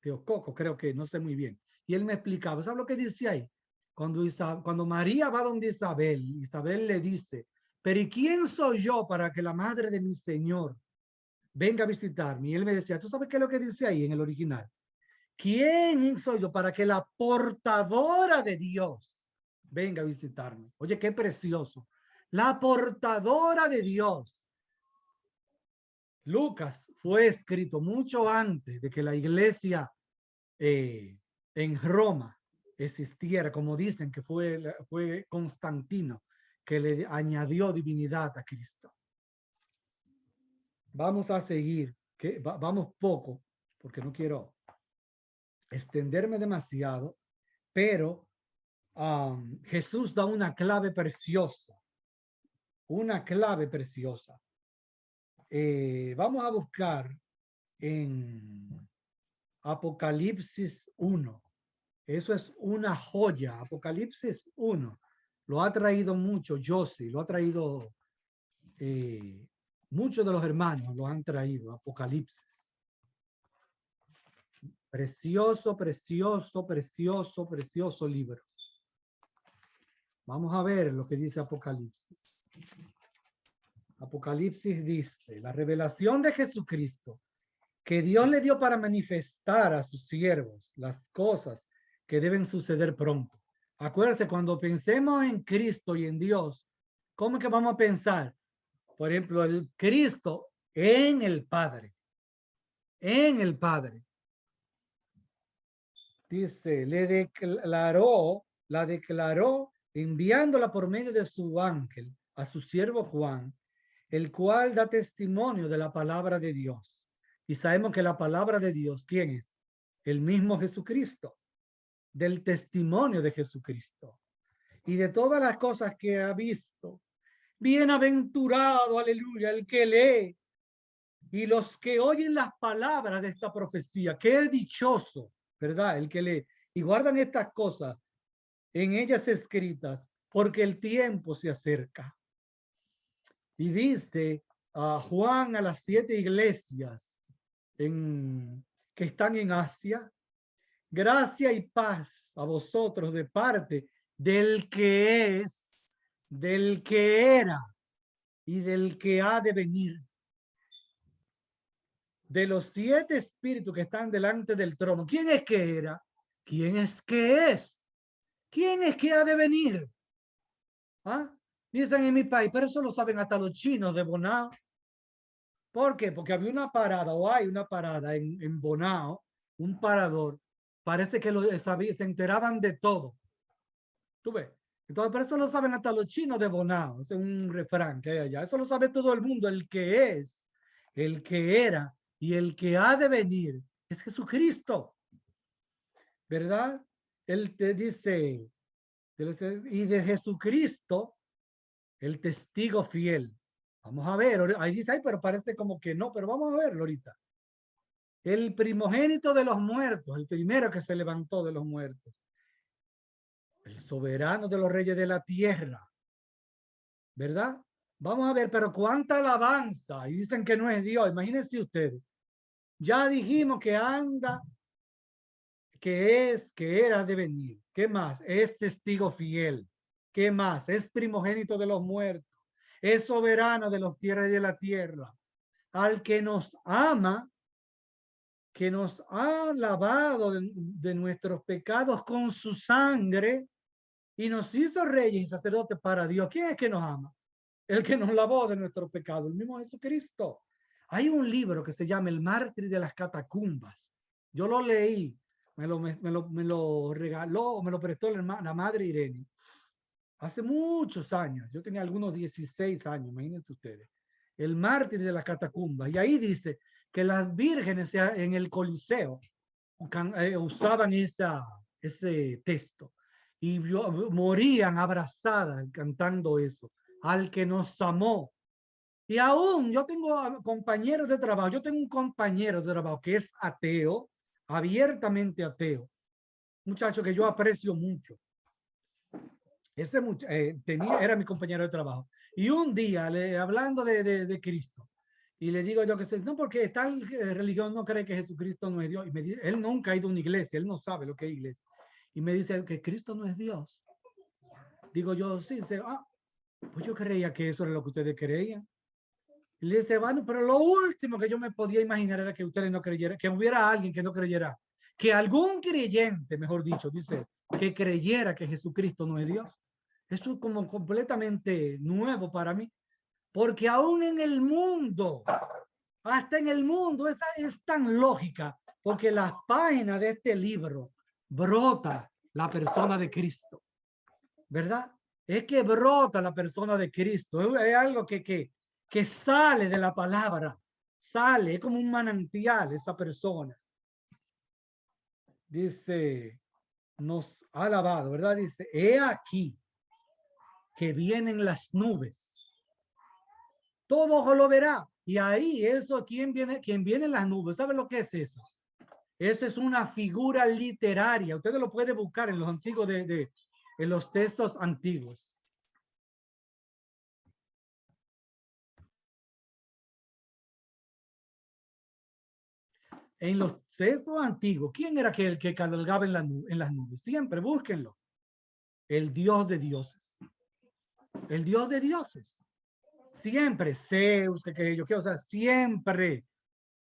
creo que, no sé muy bien. Y él me explicaba, ¿sabes lo que dice ahí? Cuando María va donde Isabel le dice, pero ¿y quién soy yo para que la madre de mi Señor venga a visitarme? Y él me decía, ¿tú sabes qué es lo que dice ahí en el original? ¿Quién soy yo para que la portadora de Dios venga a visitarme? Oye, qué precioso. La portadora de Dios. Lucas fue escrito mucho antes de que la iglesia en Roma existiera, como dicen que fue Constantino que le añadió divinidad a Cristo. Vamos a seguir, vamos poco, porque no quiero extenderme demasiado, pero Jesús da una clave preciosa, una clave preciosa. Vamos a buscar en Apocalipsis 1. Eso es una joya. Apocalipsis 1. Lo ha traído mucho Josie, lo ha traído muchos de los hermanos, lo han traído. Apocalipsis. Precioso, precioso, precioso, precioso libro. Vamos a ver lo que dice Apocalipsis. Apocalipsis dice, la revelación de Jesucristo que Dios le dio para manifestar a sus siervos las cosas que deben suceder pronto. Acuérdense, cuando pensemos en Cristo y en Dios, ¿cómo es que vamos a pensar? Por ejemplo, el Cristo en el Padre. En el Padre. Dice, la declaró enviándola por medio de su ángel a su siervo Juan, el cual da testimonio de la palabra de Dios. Y sabemos que la palabra de Dios, ¿quién es? El mismo Jesucristo, del testimonio de Jesucristo y de todas las cosas que ha visto. Bienaventurado, aleluya, el que lee y los que oyen las palabras de esta profecía. Qué dichoso, ¿verdad? El que lee y guardan estas cosas en ellas escritas, porque el tiempo se acerca. Y dice a Juan a las 7 iglesias que están en Asia, gracia y paz a vosotros de parte del que es, del que era y del que ha de venir, de los 7 espíritus que están delante del trono. ¿Quién es que era? ¿Quién es que es? ¿Quién es que ha de venir? ¿Ah? Dicen en mi país, pero eso lo saben hasta los chinos de Bonao. ¿Por qué? Porque había una parada, o hay una parada en Bonao, un parador. Parece que se enteraban de todo. ¿Tú ves? Entonces, por eso lo saben hasta los chinos de Bonao. Es un refrán que hay allá. Eso lo sabe todo el mundo. El que es, el que era y el que ha de venir es Jesucristo. ¿Verdad? Él te dice, y de Jesucristo, el testigo fiel. Vamos a ver, ahí dice, ay, pero parece como que no, pero vamos a verlo ahorita. El primogénito de los muertos, el primero que se levantó de los muertos. El soberano de los reyes de la tierra. ¿Verdad? Vamos a ver, pero cuánta alabanza. Y dicen que no es Dios. Imagínense ustedes. Ya dijimos que anda, que es, que era de venir. ¿Qué más? Es testigo fiel. ¿Qué más? Es primogénito de los muertos. Es soberano de los tierras y de la tierra. Al que nos ama, que nos ha lavado de nuestros pecados con su sangre y nos hizo reyes y sacerdotes para Dios. ¿Quién es que nos ama? El que nos lavó de nuestros pecados, el mismo Jesucristo. Hay un libro que se llama El mártir de las catacumbas. Yo lo leí, me lo regaló, me lo prestó la madre Irene. Hace muchos años, yo tenía algunos 16 años, imagínense ustedes. El mártir de las catacumbas. Y ahí dice que las vírgenes en el Coliseo usaban ese texto y morían abrazadas cantando eso. Al que nos amó. Y aún yo tengo compañeros de trabajo, yo tengo un compañero de trabajo que es ateo, abiertamente ateo, muchacho que yo aprecio mucho. Ese era mi compañero de trabajo. Y un día, hablando de Cristo, y le digo yo que no, porque tal religión no cree que Jesucristo no es Dios. Y me dice, él nunca ha ido a una iglesia, él no sabe lo que es iglesia. Y me dice que Cristo no es Dios. Digo yo, sí, pues yo creía que eso era lo que ustedes creían. Y le dice, bueno, pero lo último que yo me podía imaginar era que ustedes no creyeran, que hubiera alguien que no creyera, que algún creyente, mejor dicho, dice, que creyera que Jesucristo no es Dios. Eso es como completamente nuevo para mí, porque aún en el mundo, hasta en el mundo, es tan lógica, porque las páginas de este libro brota la persona de Cristo, ¿verdad? Es que brota la persona de Cristo, es algo que sale de la palabra, sale, es como un manantial esa persona. Dice, nos ha alabado, ¿verdad? Dice, he aquí que vienen las nubes. Todo ojo lo verá. Y ahí, eso, ¿quién viene en las nubes? ¿Sabe lo que es eso? Eso es una figura literaria. Ustedes lo pueden buscar en los antiguos en los textos antiguos. En los textos antiguos, ¿quién era el que cabalgaba en las nubes? Siempre, búsquenlo. El Dios de dioses. El Dios de dioses. Siempre, Zeus, o sea, siempre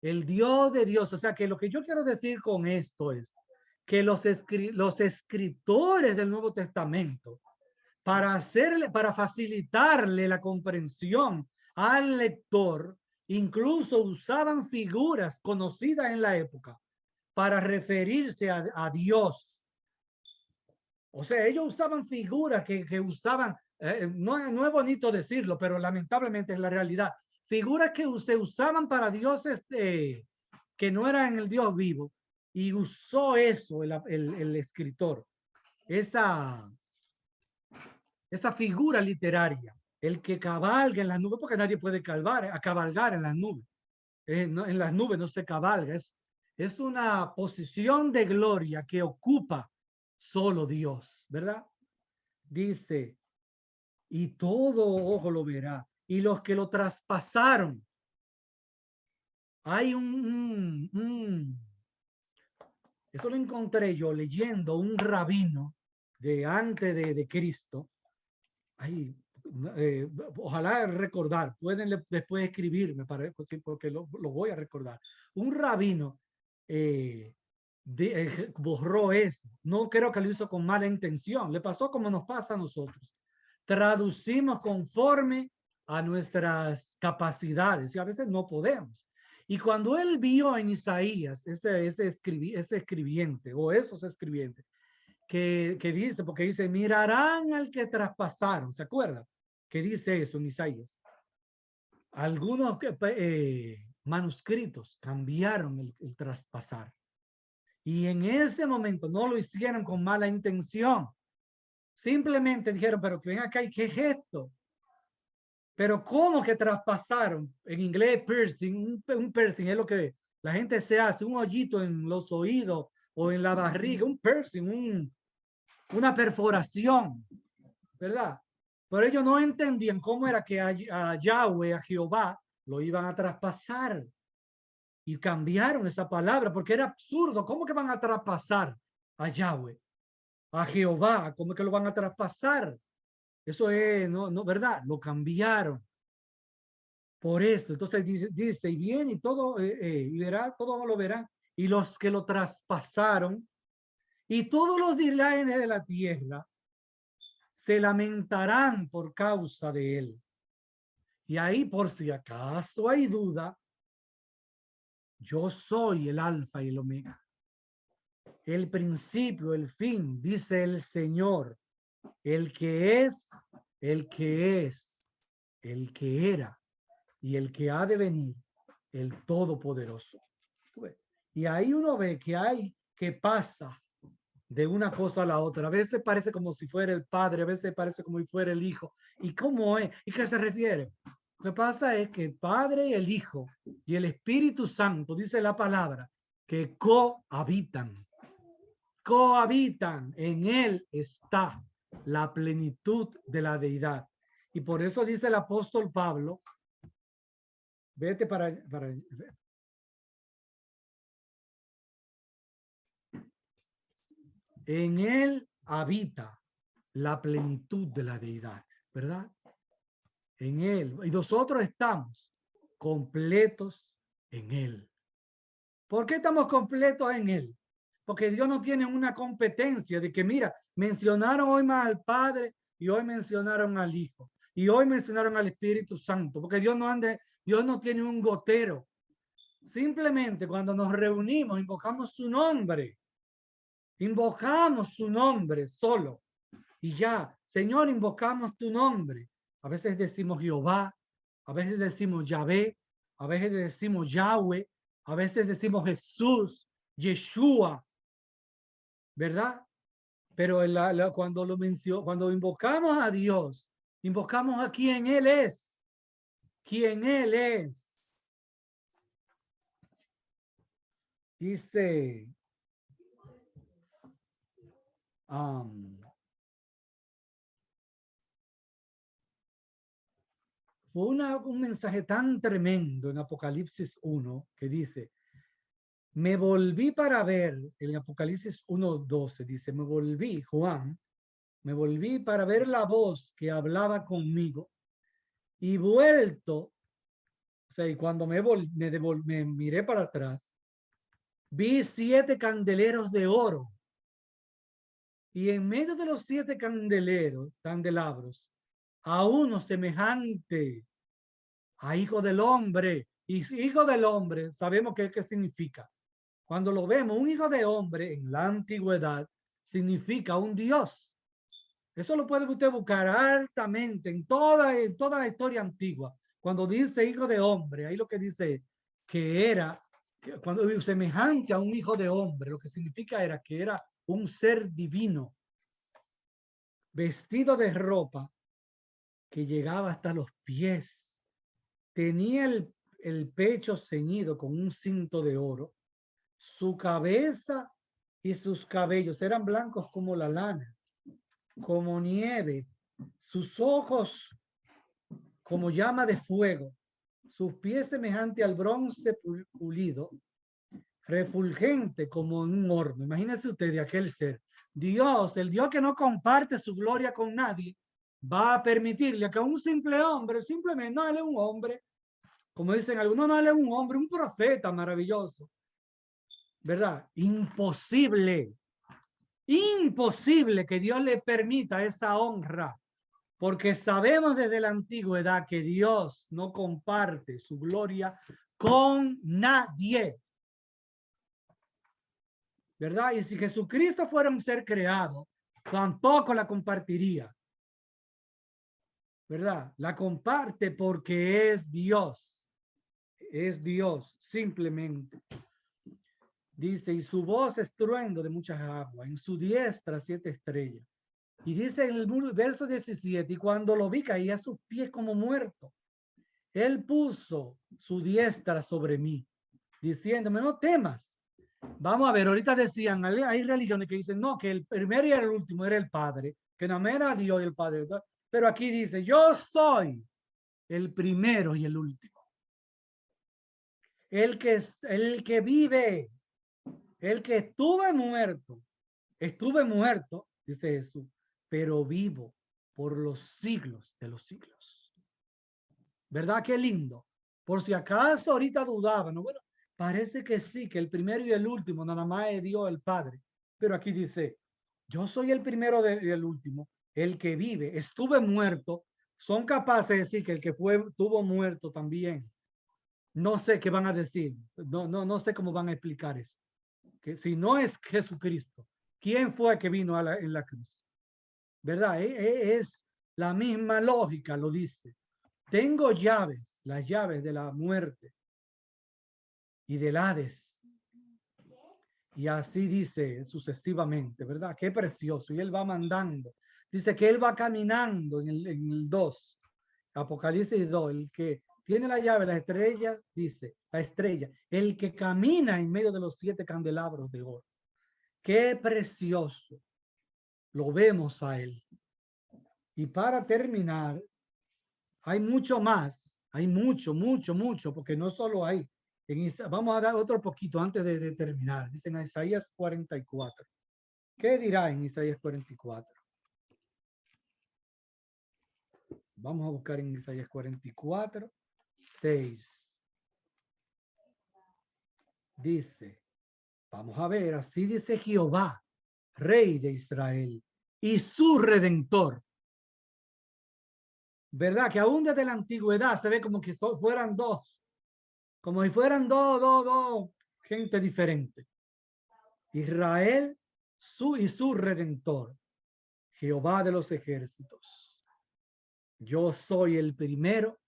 el Dios de Dios. O sea, que lo que yo quiero decir con esto es que los escritores del Nuevo Testamento, para facilitarle la comprensión al lector, incluso usaban figuras conocidas en la época para referirse a Dios. O sea, ellos usaban figuras que usaban, no es bonito decirlo, pero lamentablemente es la realidad. Figuras que se usaban para dioses que no eran el Dios vivo. Y usó eso el escritor. Esa figura literaria. El que cabalga en las nubes, porque nadie puede cabalgar en las nubes. En las nubes no se cabalga. Es una posición de gloria que ocupa solo Dios, ¿verdad? Dice, y todo ojo lo verá. Y los que lo traspasaron. Hay eso lo encontré yo leyendo un rabino de antes de Cristo. Ay, ojalá recordar, pueden después escribirme porque lo voy a recordar. Un rabino borró eso. No creo que lo hizo con mala intención. Le pasó como nos pasa a nosotros. Traducimos conforme a nuestras capacidades y a veces no podemos. Y cuando él vio en Isaías ese escribiente o esos escribientes que dice, porque dice, mirarán al que traspasaron, ¿se acuerdan? Que dice eso en Isaías. Algunos manuscritos cambiaron el traspasar. Y en ese momento no lo hicieron con mala intención. Simplemente dijeron, pero que ven acá, ¿y qué es esto? Pero ¿cómo que traspasaron? En inglés, piercing, un piercing es lo que la gente se hace, un hoyito en los oídos o en la barriga, un piercing, una perforación, ¿verdad? Pero ellos no entendían cómo era que a Yahweh, a Jehová, lo iban a traspasar. Y cambiaron esa palabra porque era absurdo. ¿Cómo que van a traspasar a Yahweh? A Jehová, ¿cómo que lo van a traspasar? Eso es, no, ¿verdad? Lo cambiaron. Por eso, entonces dice y bien, y todo, y verá, todo lo verán. Y los que lo traspasaron, y todos los dirlanes de la tierra, se lamentarán por causa de él. Y ahí, por si acaso hay duda, yo soy el alfa y el omega, el principio, el fin, dice el Señor, el que es, el que es, el que era y el que ha de venir, el Todopoderoso. Y ahí uno ve que pasa de una cosa a la otra. A veces parece como si fuera el Padre, a veces parece como si fuera el Hijo. ¿Y cómo es? ¿Y qué se refiere? Lo que pasa es que el Padre y el Hijo y el Espíritu Santo, dice la palabra, que cohabitan. Cohabitan. En él está la plenitud de la deidad. Y por eso dice el apóstol Pablo, vete para en él habita la plenitud de la deidad, ¿verdad? En él. Y nosotros estamos completos en él. ¿Por qué estamos completos en él? Porque Dios no tiene una competencia de que, mira, mencionaron hoy más al Padre y hoy mencionaron al Hijo y hoy mencionaron al Espíritu Santo, porque Dios no tiene un gotero. Simplemente cuando nos reunimos, invocamos su nombre. Invocamos su nombre solo. Y ya, Señor, invocamos tu nombre. A veces decimos Jehová, a veces decimos Yahvé, a veces decimos Yahweh, a veces decimos Jesús, Yeshua, ¿verdad? Pero cuando invocamos a Dios, invocamos a quien Él es. Quien Él es. Dice, fue un mensaje tan tremendo en Apocalipsis 1 que dice, me volví para ver, en Apocalipsis 1:12 dice, me volví, Juan, me volví para ver la voz que hablaba conmigo y vuelto, o sea, y cuando me miré para atrás, vi 7 candeleros de oro y en medio de los 7 candelabros, a uno semejante a hijo del hombre. Y hijo del hombre, sabemos qué significa. Cuando lo vemos, un hijo de hombre en la antigüedad significa un Dios. Eso lo puede usted buscar altamente en toda la historia antigua. Cuando dice hijo de hombre, ahí lo que dice que era, cuando dice semejante a un hijo de hombre, lo que significa era que era un ser divino, vestido de ropa que llegaba hasta los pies. Tenía el pecho ceñido con un cinto de oro. Su cabeza y sus cabellos eran blancos como la lana, como nieve, sus ojos como llama de fuego, sus pies semejante al bronce pulido, refulgente como un horno. Imagínense usted de aquel ser. Dios, el Dios que no comparte su gloria con nadie, va a permitirle que a un simple hombre, simplemente no, él es un hombre, como dicen algunos, no, él es un hombre, un profeta maravilloso, ¿verdad? Imposible, imposible que Dios le permita esa honra, porque sabemos desde la antigüedad que Dios no comparte su gloria con nadie, ¿verdad? Y si Jesucristo fuera un ser creado, tampoco la compartiría, ¿verdad? La comparte porque es Dios simplemente. Dice, y su voz estruendo de muchas aguas, en su diestra 7 estrellas. Y dice en el verso 17, y cuando lo vi caía a sus pies como muerto. Él puso su diestra sobre mí, diciéndome, no temas. Vamos a ver, ahorita decían, hay religiones que dicen, no, que el primero y el último era el Padre, que no era Dios y el Padre. Pero aquí dice, yo soy el primero y el último. El que vive, el que estuve muerto, dice Jesús, pero vivo por los siglos de los siglos. ¿Verdad? Qué lindo. Por si acaso ahorita dudaban, ¿no? Bueno, parece que sí, que el primero y el último nada más es Dios el Padre. Pero aquí dice, yo soy el primero y el último, el que vive, estuve muerto. Son capaces de decir que el que estuvo muerto también. No sé qué van a decir. No sé cómo van a explicar eso. Que si no es Jesucristo, ¿quién fue que vino en la cruz? ¿Verdad? Es la misma lógica, lo dice. Tengo llaves, las llaves de la muerte y del Hades. Y así dice sucesivamente, ¿verdad? Qué precioso. Y él va mandando. Dice que él va caminando en el 2. Apocalipsis 2. El que tiene la llave, la estrella, dice, la estrella. El que camina en medio de los 7 candelabros de oro. Qué precioso. Lo vemos a él. Y para terminar, hay mucho más. Hay mucho, porque no solo hay. Vamos a dar otro poquito antes de terminar. Dicen a Isaías 44. ¿Qué dirá en Isaías 44? Vamos a buscar en Isaías 44, 6. Dice, vamos a ver, así dice Jehová, Rey de Israel, y su Redentor. ¿Verdad? Que aún desde la antigüedad se ve como que fueran dos. Como si fueran dos gente diferente. Israel y su Redentor. Jehová de los ejércitos. Yo soy el primero.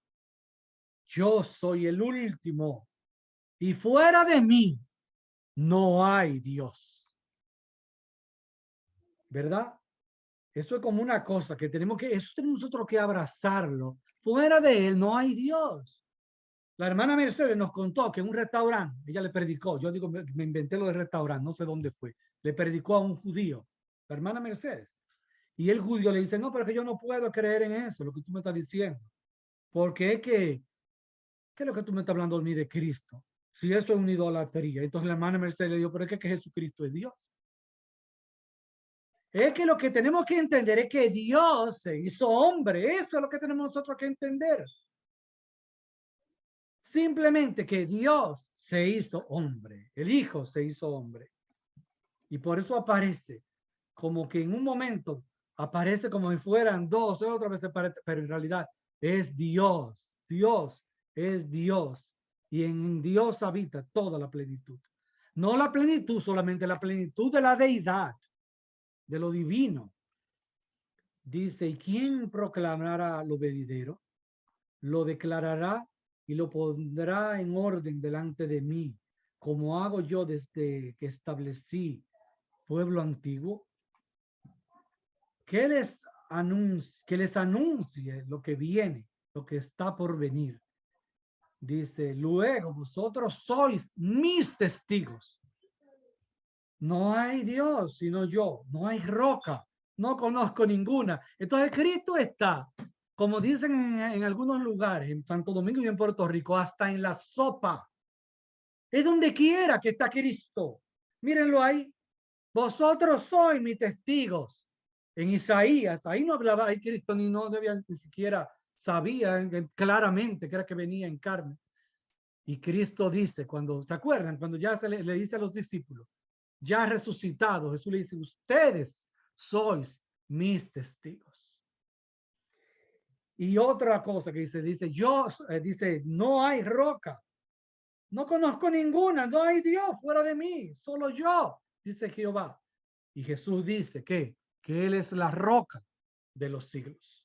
Yo soy el último. Y fuera de mí no hay Dios. ¿Verdad? Eso es como una cosa que tenemos nosotros que abrazarlo. Fuera de él no hay Dios. La hermana Mercedes nos contó que en un restaurante, ella le predicó, yo digo, me inventé lo de restaurante, no sé dónde fue, le predicó a un judío, la hermana Mercedes. Y el judío le dice, no, pero que yo no puedo creer en eso, lo que tú me estás diciendo. Porque es ¿qué es lo que tú me estás hablando a mí de Cristo? Si eso es una idolatría. Entonces la hermana Mercedes le dijo, pero es que Jesucristo es Dios. Es que lo que tenemos que entender es que Dios se hizo hombre. Eso es lo que tenemos nosotros que entender. Simplemente que Dios se hizo hombre. El Hijo se hizo hombre. Y por eso aparece como que en un momento aparece como si fueran dos, otra vez pero en realidad es Dios. Dios es Dios. Y en Dios habita toda la plenitud. No la plenitud solamente, la plenitud de la deidad, de lo divino. Dice, ¿y quién proclamará lo venidero? Lo declarará y lo pondrá en orden delante de mí, como hago yo desde que establecí pueblo antiguo. Que les anuncie lo que viene, lo que está por venir. Dice, luego vosotros sois mis testigos. No hay Dios sino yo, no hay roca, no conozco ninguna. Entonces Cristo está, como dicen en algunos lugares, en Santo Domingo y en Puerto Rico, hasta en la sopa. Es donde quiera que está Cristo. Mírenlo ahí. Vosotros sois mis testigos. En Isaías, ahí no hablaba, ahí Cristo no debía, ni siquiera sabía claramente que era que venía en carne. Y Cristo dice, ¿se acuerdan? Cuando ya le dice a los discípulos, ya resucitado, Jesús le dice, ustedes sois mis testigos. Y otra cosa que dice, dice, no hay roca, no conozco ninguna, no hay Dios fuera de mí, solo yo, dice Jehová. Y Jesús dice que Él es la roca de los siglos.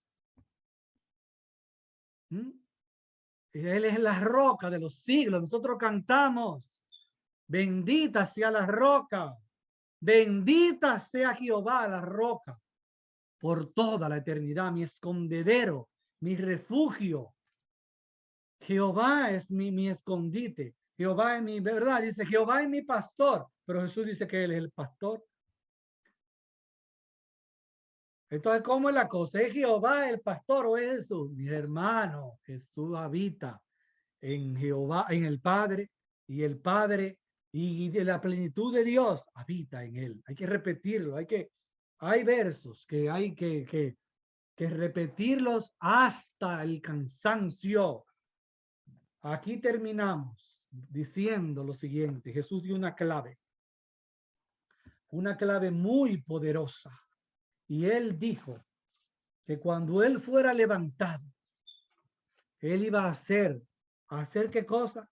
Él es la roca de los siglos. Nosotros cantamos, bendita sea la roca, bendita sea Jehová la roca, por toda la eternidad, mi escondedero, mi refugio. Jehová es mi escondite. Jehová es mi verdad. Dice, Jehová es mi pastor. Pero Jesús dice que Él es el pastor. Entonces, ¿cómo es la cosa? ¿Es Jehová el pastor o es Jesús? Mis hermanos, Jesús habita en Jehová, en el Padre, y el Padre y de la plenitud de Dios habita en él. Hay que repetirlo, hay versos que hay que repetirlos hasta el cansancio. Aquí terminamos diciendo lo siguiente. Jesús dio una clave muy poderosa. Y él dijo que cuando él fuera levantado, él iba a ¿hacer qué cosa?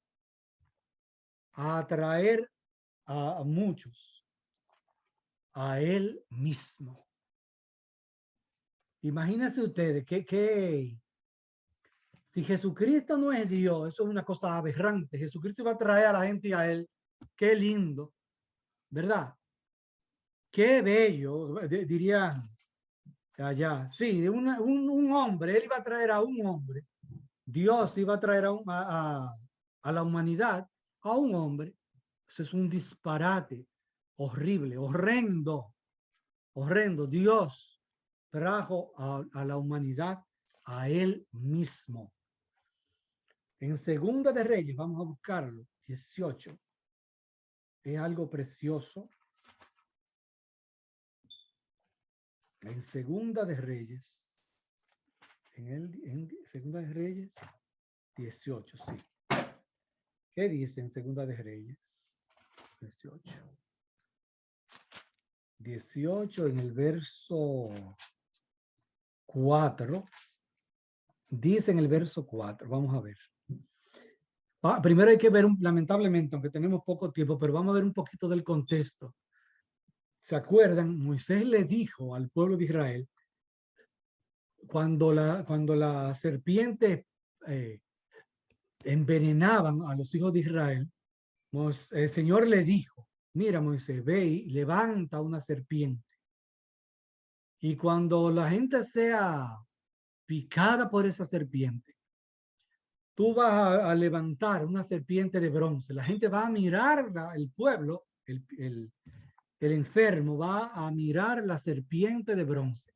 A atraer a muchos a él mismo. Imagínense ustedes que si Jesucristo no es Dios, eso es una cosa aberrante. Jesucristo iba a traer a la gente a él. Qué lindo, ¿verdad? Qué bello, dirían allá. Sí, un hombre, él iba a traer a un hombre. Dios iba a traer a la humanidad a un hombre. Eso es un disparate horrible, horrendo, horrendo. Dios trajo a la humanidad a él mismo. En Segunda de Reyes, vamos a buscarlo, 18. Es algo precioso. En Segunda de Reyes, en Segunda de Reyes, 18, sí. ¿Qué dice en Segunda de Reyes? 18. 18 en el verso 4. Dice en el verso 4, vamos a ver. Primero hay que ver, lamentablemente, aunque tenemos poco tiempo, pero vamos a ver un poquito del contexto. ¿Se acuerdan? Moisés le dijo al pueblo de Israel, cuando la serpiente envenenaban a los hijos de Israel, el Señor le dijo, mira Moisés, ve y levanta una serpiente. Y cuando la gente sea picada por esa serpiente, tú vas a levantar una serpiente de bronce. La gente va a mirar, el pueblo, el enfermo va a mirar la serpiente de bronce.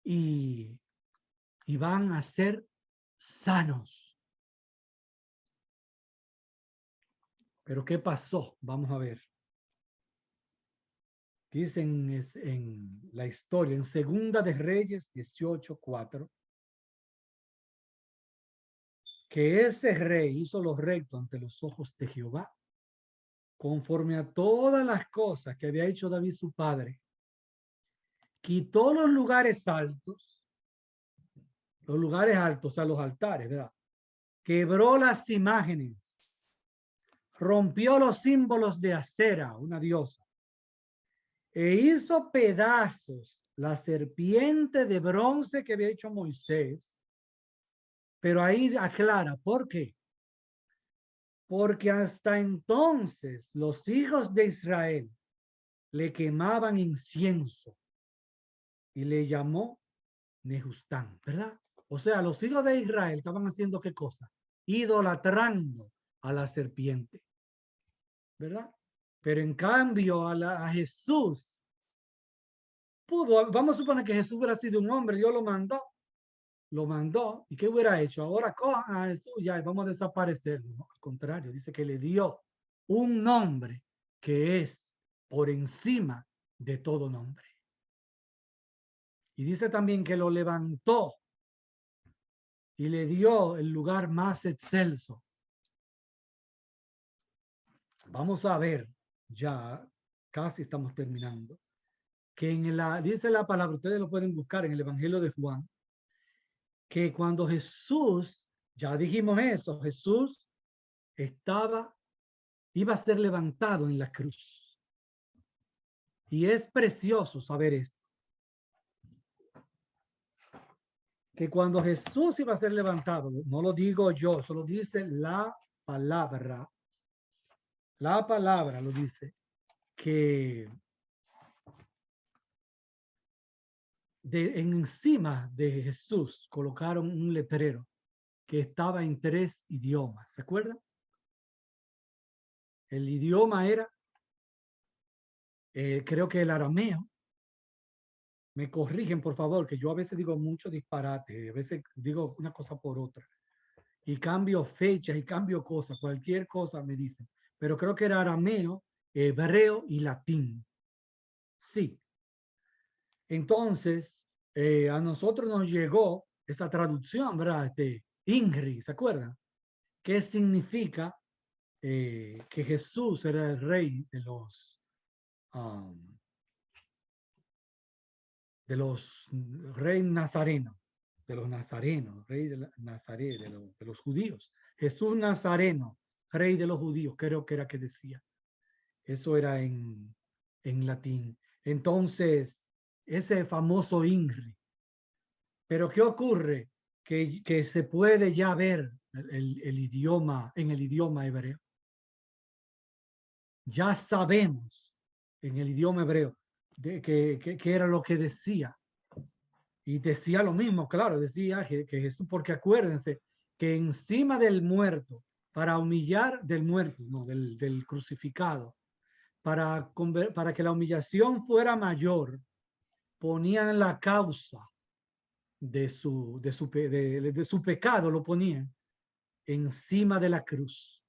Y van a ser sanos. Pero ¿qué pasó? Vamos a ver. Dicen en la historia, en Segunda de Reyes 18:4, que ese rey hizo lo recto ante los ojos de Jehová, conforme a todas las cosas que había hecho David su padre. Quitó los lugares altos, o sea, los altares, ¿verdad? Quebró las imágenes, rompió los símbolos de Acera, una diosa, e hizo pedazos la serpiente de bronce que había hecho Moisés. Pero ahí aclara, ¿por qué? Porque hasta entonces los hijos de Israel le quemaban incienso y le llamó Nehustán, ¿verdad? O sea, los hijos de Israel estaban haciendo ¿qué cosa? Idolatrando a la serpiente, ¿verdad? Pero en cambio a Jesús vamos a suponer que Jesús hubiera sido un hombre, Dios lo mandó, ¿y qué hubiera hecho? Ahora cojan a Jesús ya y vamos a desaparecerlo. No, al contrario, dice que le dio un nombre que es por encima de todo nombre. Y dice también que lo levantó y le dio el lugar más excelso. Vamos a ver, ya casi estamos terminando, que dice la palabra, ustedes lo pueden buscar en el Evangelio de Juan, que cuando Jesús, ya dijimos eso, Jesús iba a ser levantado en la cruz. Y es precioso saber esto. Que cuando Jesús iba a ser levantado, no lo digo yo, solo dice la palabra. La palabra lo dice, que encima de Jesús colocaron un letrero que estaba en 3 idiomas. ¿Se acuerdan? El idioma era, creo que el arameo, Me corrigen, por favor, que yo a veces digo mucho disparate, a veces digo una cosa por otra. Y cambio fechas y cambio cosas, cualquier cosa me dicen. Pero creo que era arameo, hebreo y latín. Sí. Entonces, a nosotros nos llegó esa traducción, ¿verdad? INRI, ¿se acuerdan? ¿Qué significa que Jesús era el rey um, de los rey nazareno, de los nazarenos, rey de Nazaret, de los judíos? Jesús Nazareno, rey de los judíos, creo que era que decía. Eso era en latín. Entonces, ese famoso INRI. Pero ¿qué ocurre? Que se puede ya ver el idioma, en el idioma hebreo. Ya sabemos en el idioma hebreo que era lo que decía. Y decía lo mismo, claro, decía que Jesús, porque acuérdense que encima del muerto, para humillar del muerto, no, del crucificado, para que la humillación fuera mayor, ponían la causa de su pecado, lo ponían encima de la cruz.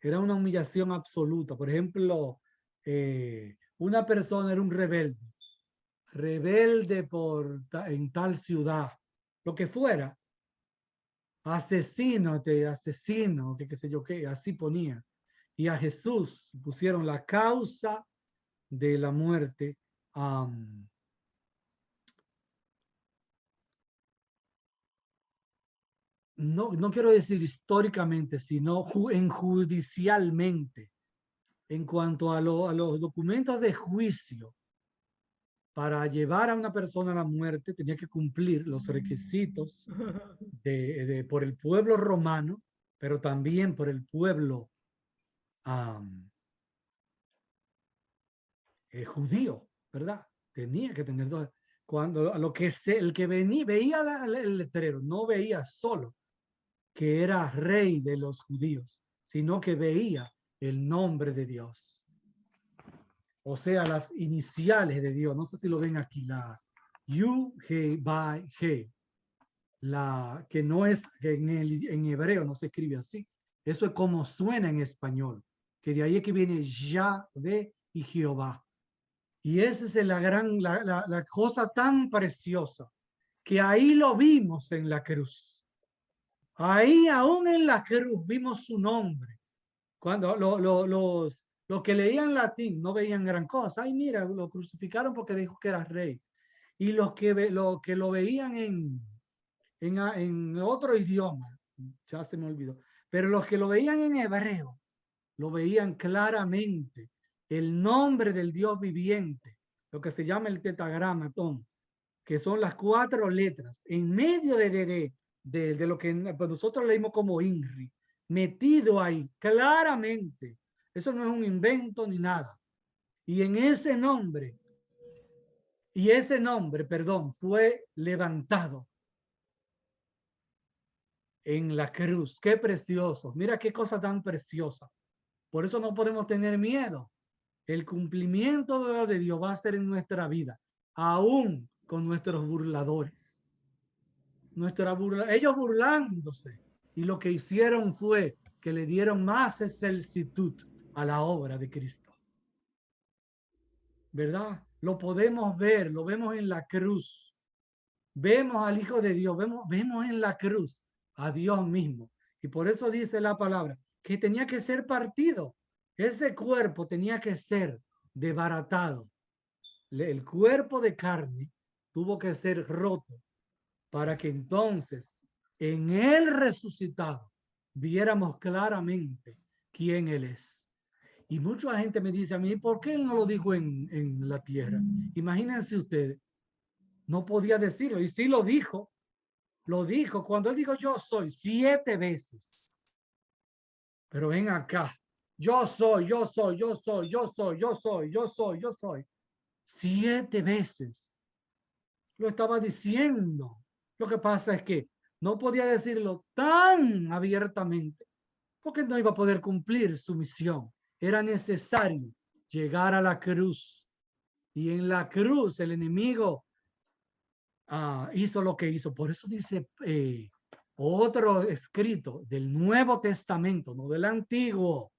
Era una humillación absoluta. Por ejemplo, una persona era un rebelde en tal ciudad, lo que fuera, asesino, que qué sé yo qué, así ponía. Y a Jesús pusieron la causa de la muerte. No quiero decir históricamente, sino judicialmente, en cuanto a los documentos de juicio. Para llevar a una persona a la muerte tenía que cumplir los requisitos por el pueblo romano, pero también por el pueblo judío, ¿verdad? Tenía que tener dos. Cuando el que veía el letrero no veía solo que era rey de los judíos, sino que veía el nombre de Dios. O sea, las iniciales de Dios. No sé si lo ven aquí, la Yu, He, Ba, He. La que no es, que en hebreo no se escribe así. Eso es como suena en español, que de ahí es que viene Yahvé y Jehová. Y esa es la cosa tan preciosa, que ahí lo vimos en la cruz. Ahí aún en la cruz vimos su nombre. Cuando los que leían latín no veían gran cosa. Ay, mira, lo crucificaron porque dijo que era rey. Y los que lo veían en otro idioma, ya se me olvidó, pero los que lo veían en hebreo, lo veían claramente. El nombre del Dios viviente, lo que se llama el tetragramatón, que son las 4 letras, en medio de lo que nosotros leímos como INRI, metido ahí claramente. Eso no es un invento ni nada. Y en ese nombre, perdón, fue levantado en la cruz. Qué precioso. Mira qué cosa tan preciosa. Por eso no podemos tener miedo. El cumplimiento de Dios va a ser en nuestra vida, aún con nuestros burladores. Ellos burlándose. Y lo que hicieron fue que le dieron más excelsitud a la obra de Cristo. ¿Verdad? Lo podemos ver, lo vemos en la cruz. Vemos al Hijo de Dios, vemos en la cruz a Dios mismo. Y por eso dice la palabra que tenía que ser partido. Ese cuerpo tenía que ser desbaratado. El cuerpo de carne tuvo que ser roto para que entonces en el resucitado viéramos claramente quién Él es. Y mucha gente me dice a mí, ¿por qué Él no lo dijo en la tierra? Imagínense ustedes, no podía decirlo. Y sí lo dijo. Cuando Él dijo yo soy 7 veces. Pero ven acá, yo soy, yo soy, yo soy, yo soy, yo soy, yo soy, yo soy. 7 veces lo estaba diciendo. Lo que pasa es que no podía decirlo tan abiertamente porque no iba a poder cumplir su misión. Era necesario llegar a la cruz Y en la cruz el enemigo hizo lo que hizo. Por eso dice otro escrito del Nuevo Testamento, no del Antiguo.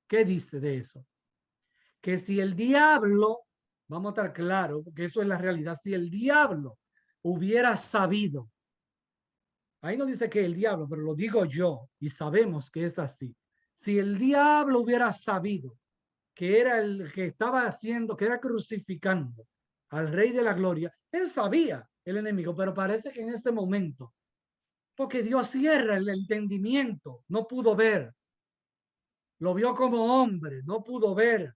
¿Qué dice de eso? Que si el diablo, vamos a estar claro, porque eso es la realidad, si el diablo hubiera sabido, ahí no dice que el diablo, pero lo digo yo y sabemos que es así. Si el diablo hubiera sabido que era el que estaba haciendo, que era crucificando al Rey de la Gloria, él sabía el enemigo, pero parece que en este momento, porque Dios cierra el entendimiento, no pudo ver, lo vio como hombre, no pudo ver,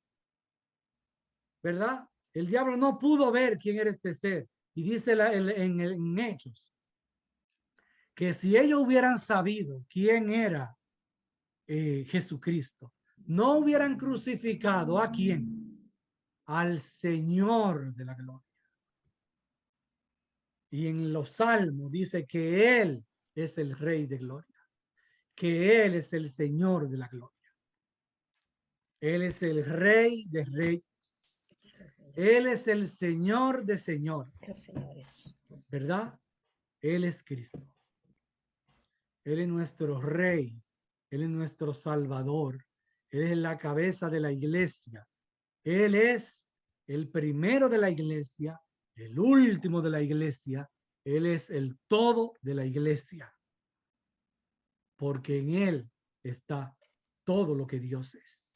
¿verdad? El diablo no pudo ver quién era este ser. Y dice en Hechos que si ellos hubieran sabido quién era Jesucristo, no hubieran crucificado a quién, al Señor de la gloria. Y en los salmos dice que Él es el Rey de gloria, que Él es el Señor de la gloria. Él es el Rey de reyes. Él es el Señor de señores. ¿Verdad? Él es Cristo. Él es nuestro Rey. Él es nuestro Salvador. Él es la cabeza de la iglesia. Él es el primero de la iglesia, el último de la iglesia. Él es el todo de la iglesia. Porque en Él está todo lo que Dios es.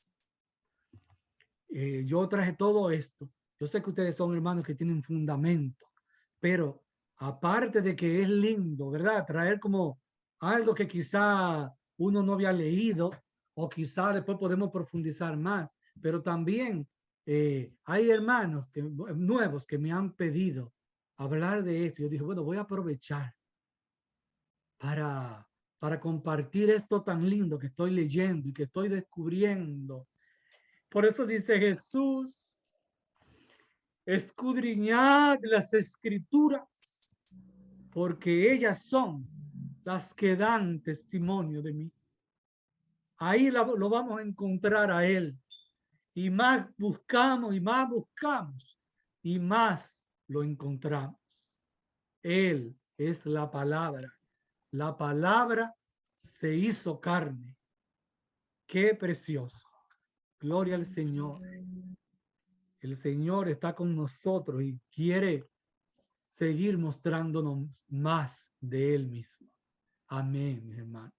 Yo traje todo esto. Yo sé que ustedes son hermanos que tienen fundamento, pero aparte de que es lindo, ¿verdad? Traer como algo que quizá uno no había leído o quizá después podemos profundizar más, pero también hay hermanos nuevos que me han pedido hablar de esto. Yo dije, bueno, voy a aprovechar para compartir esto tan lindo que estoy leyendo y que estoy descubriendo. Por eso dice Jesús, escudriñad las escrituras, porque ellas son las que dan testimonio de mí. Ahí lo vamos a encontrar a Él. Y más buscamos y más lo encontramos. Él es la palabra. La palabra se hizo carne. Qué precioso. Gloria al Señor. El Señor está con nosotros y quiere seguir mostrándonos más de Él mismo. Amén, mis hermanos.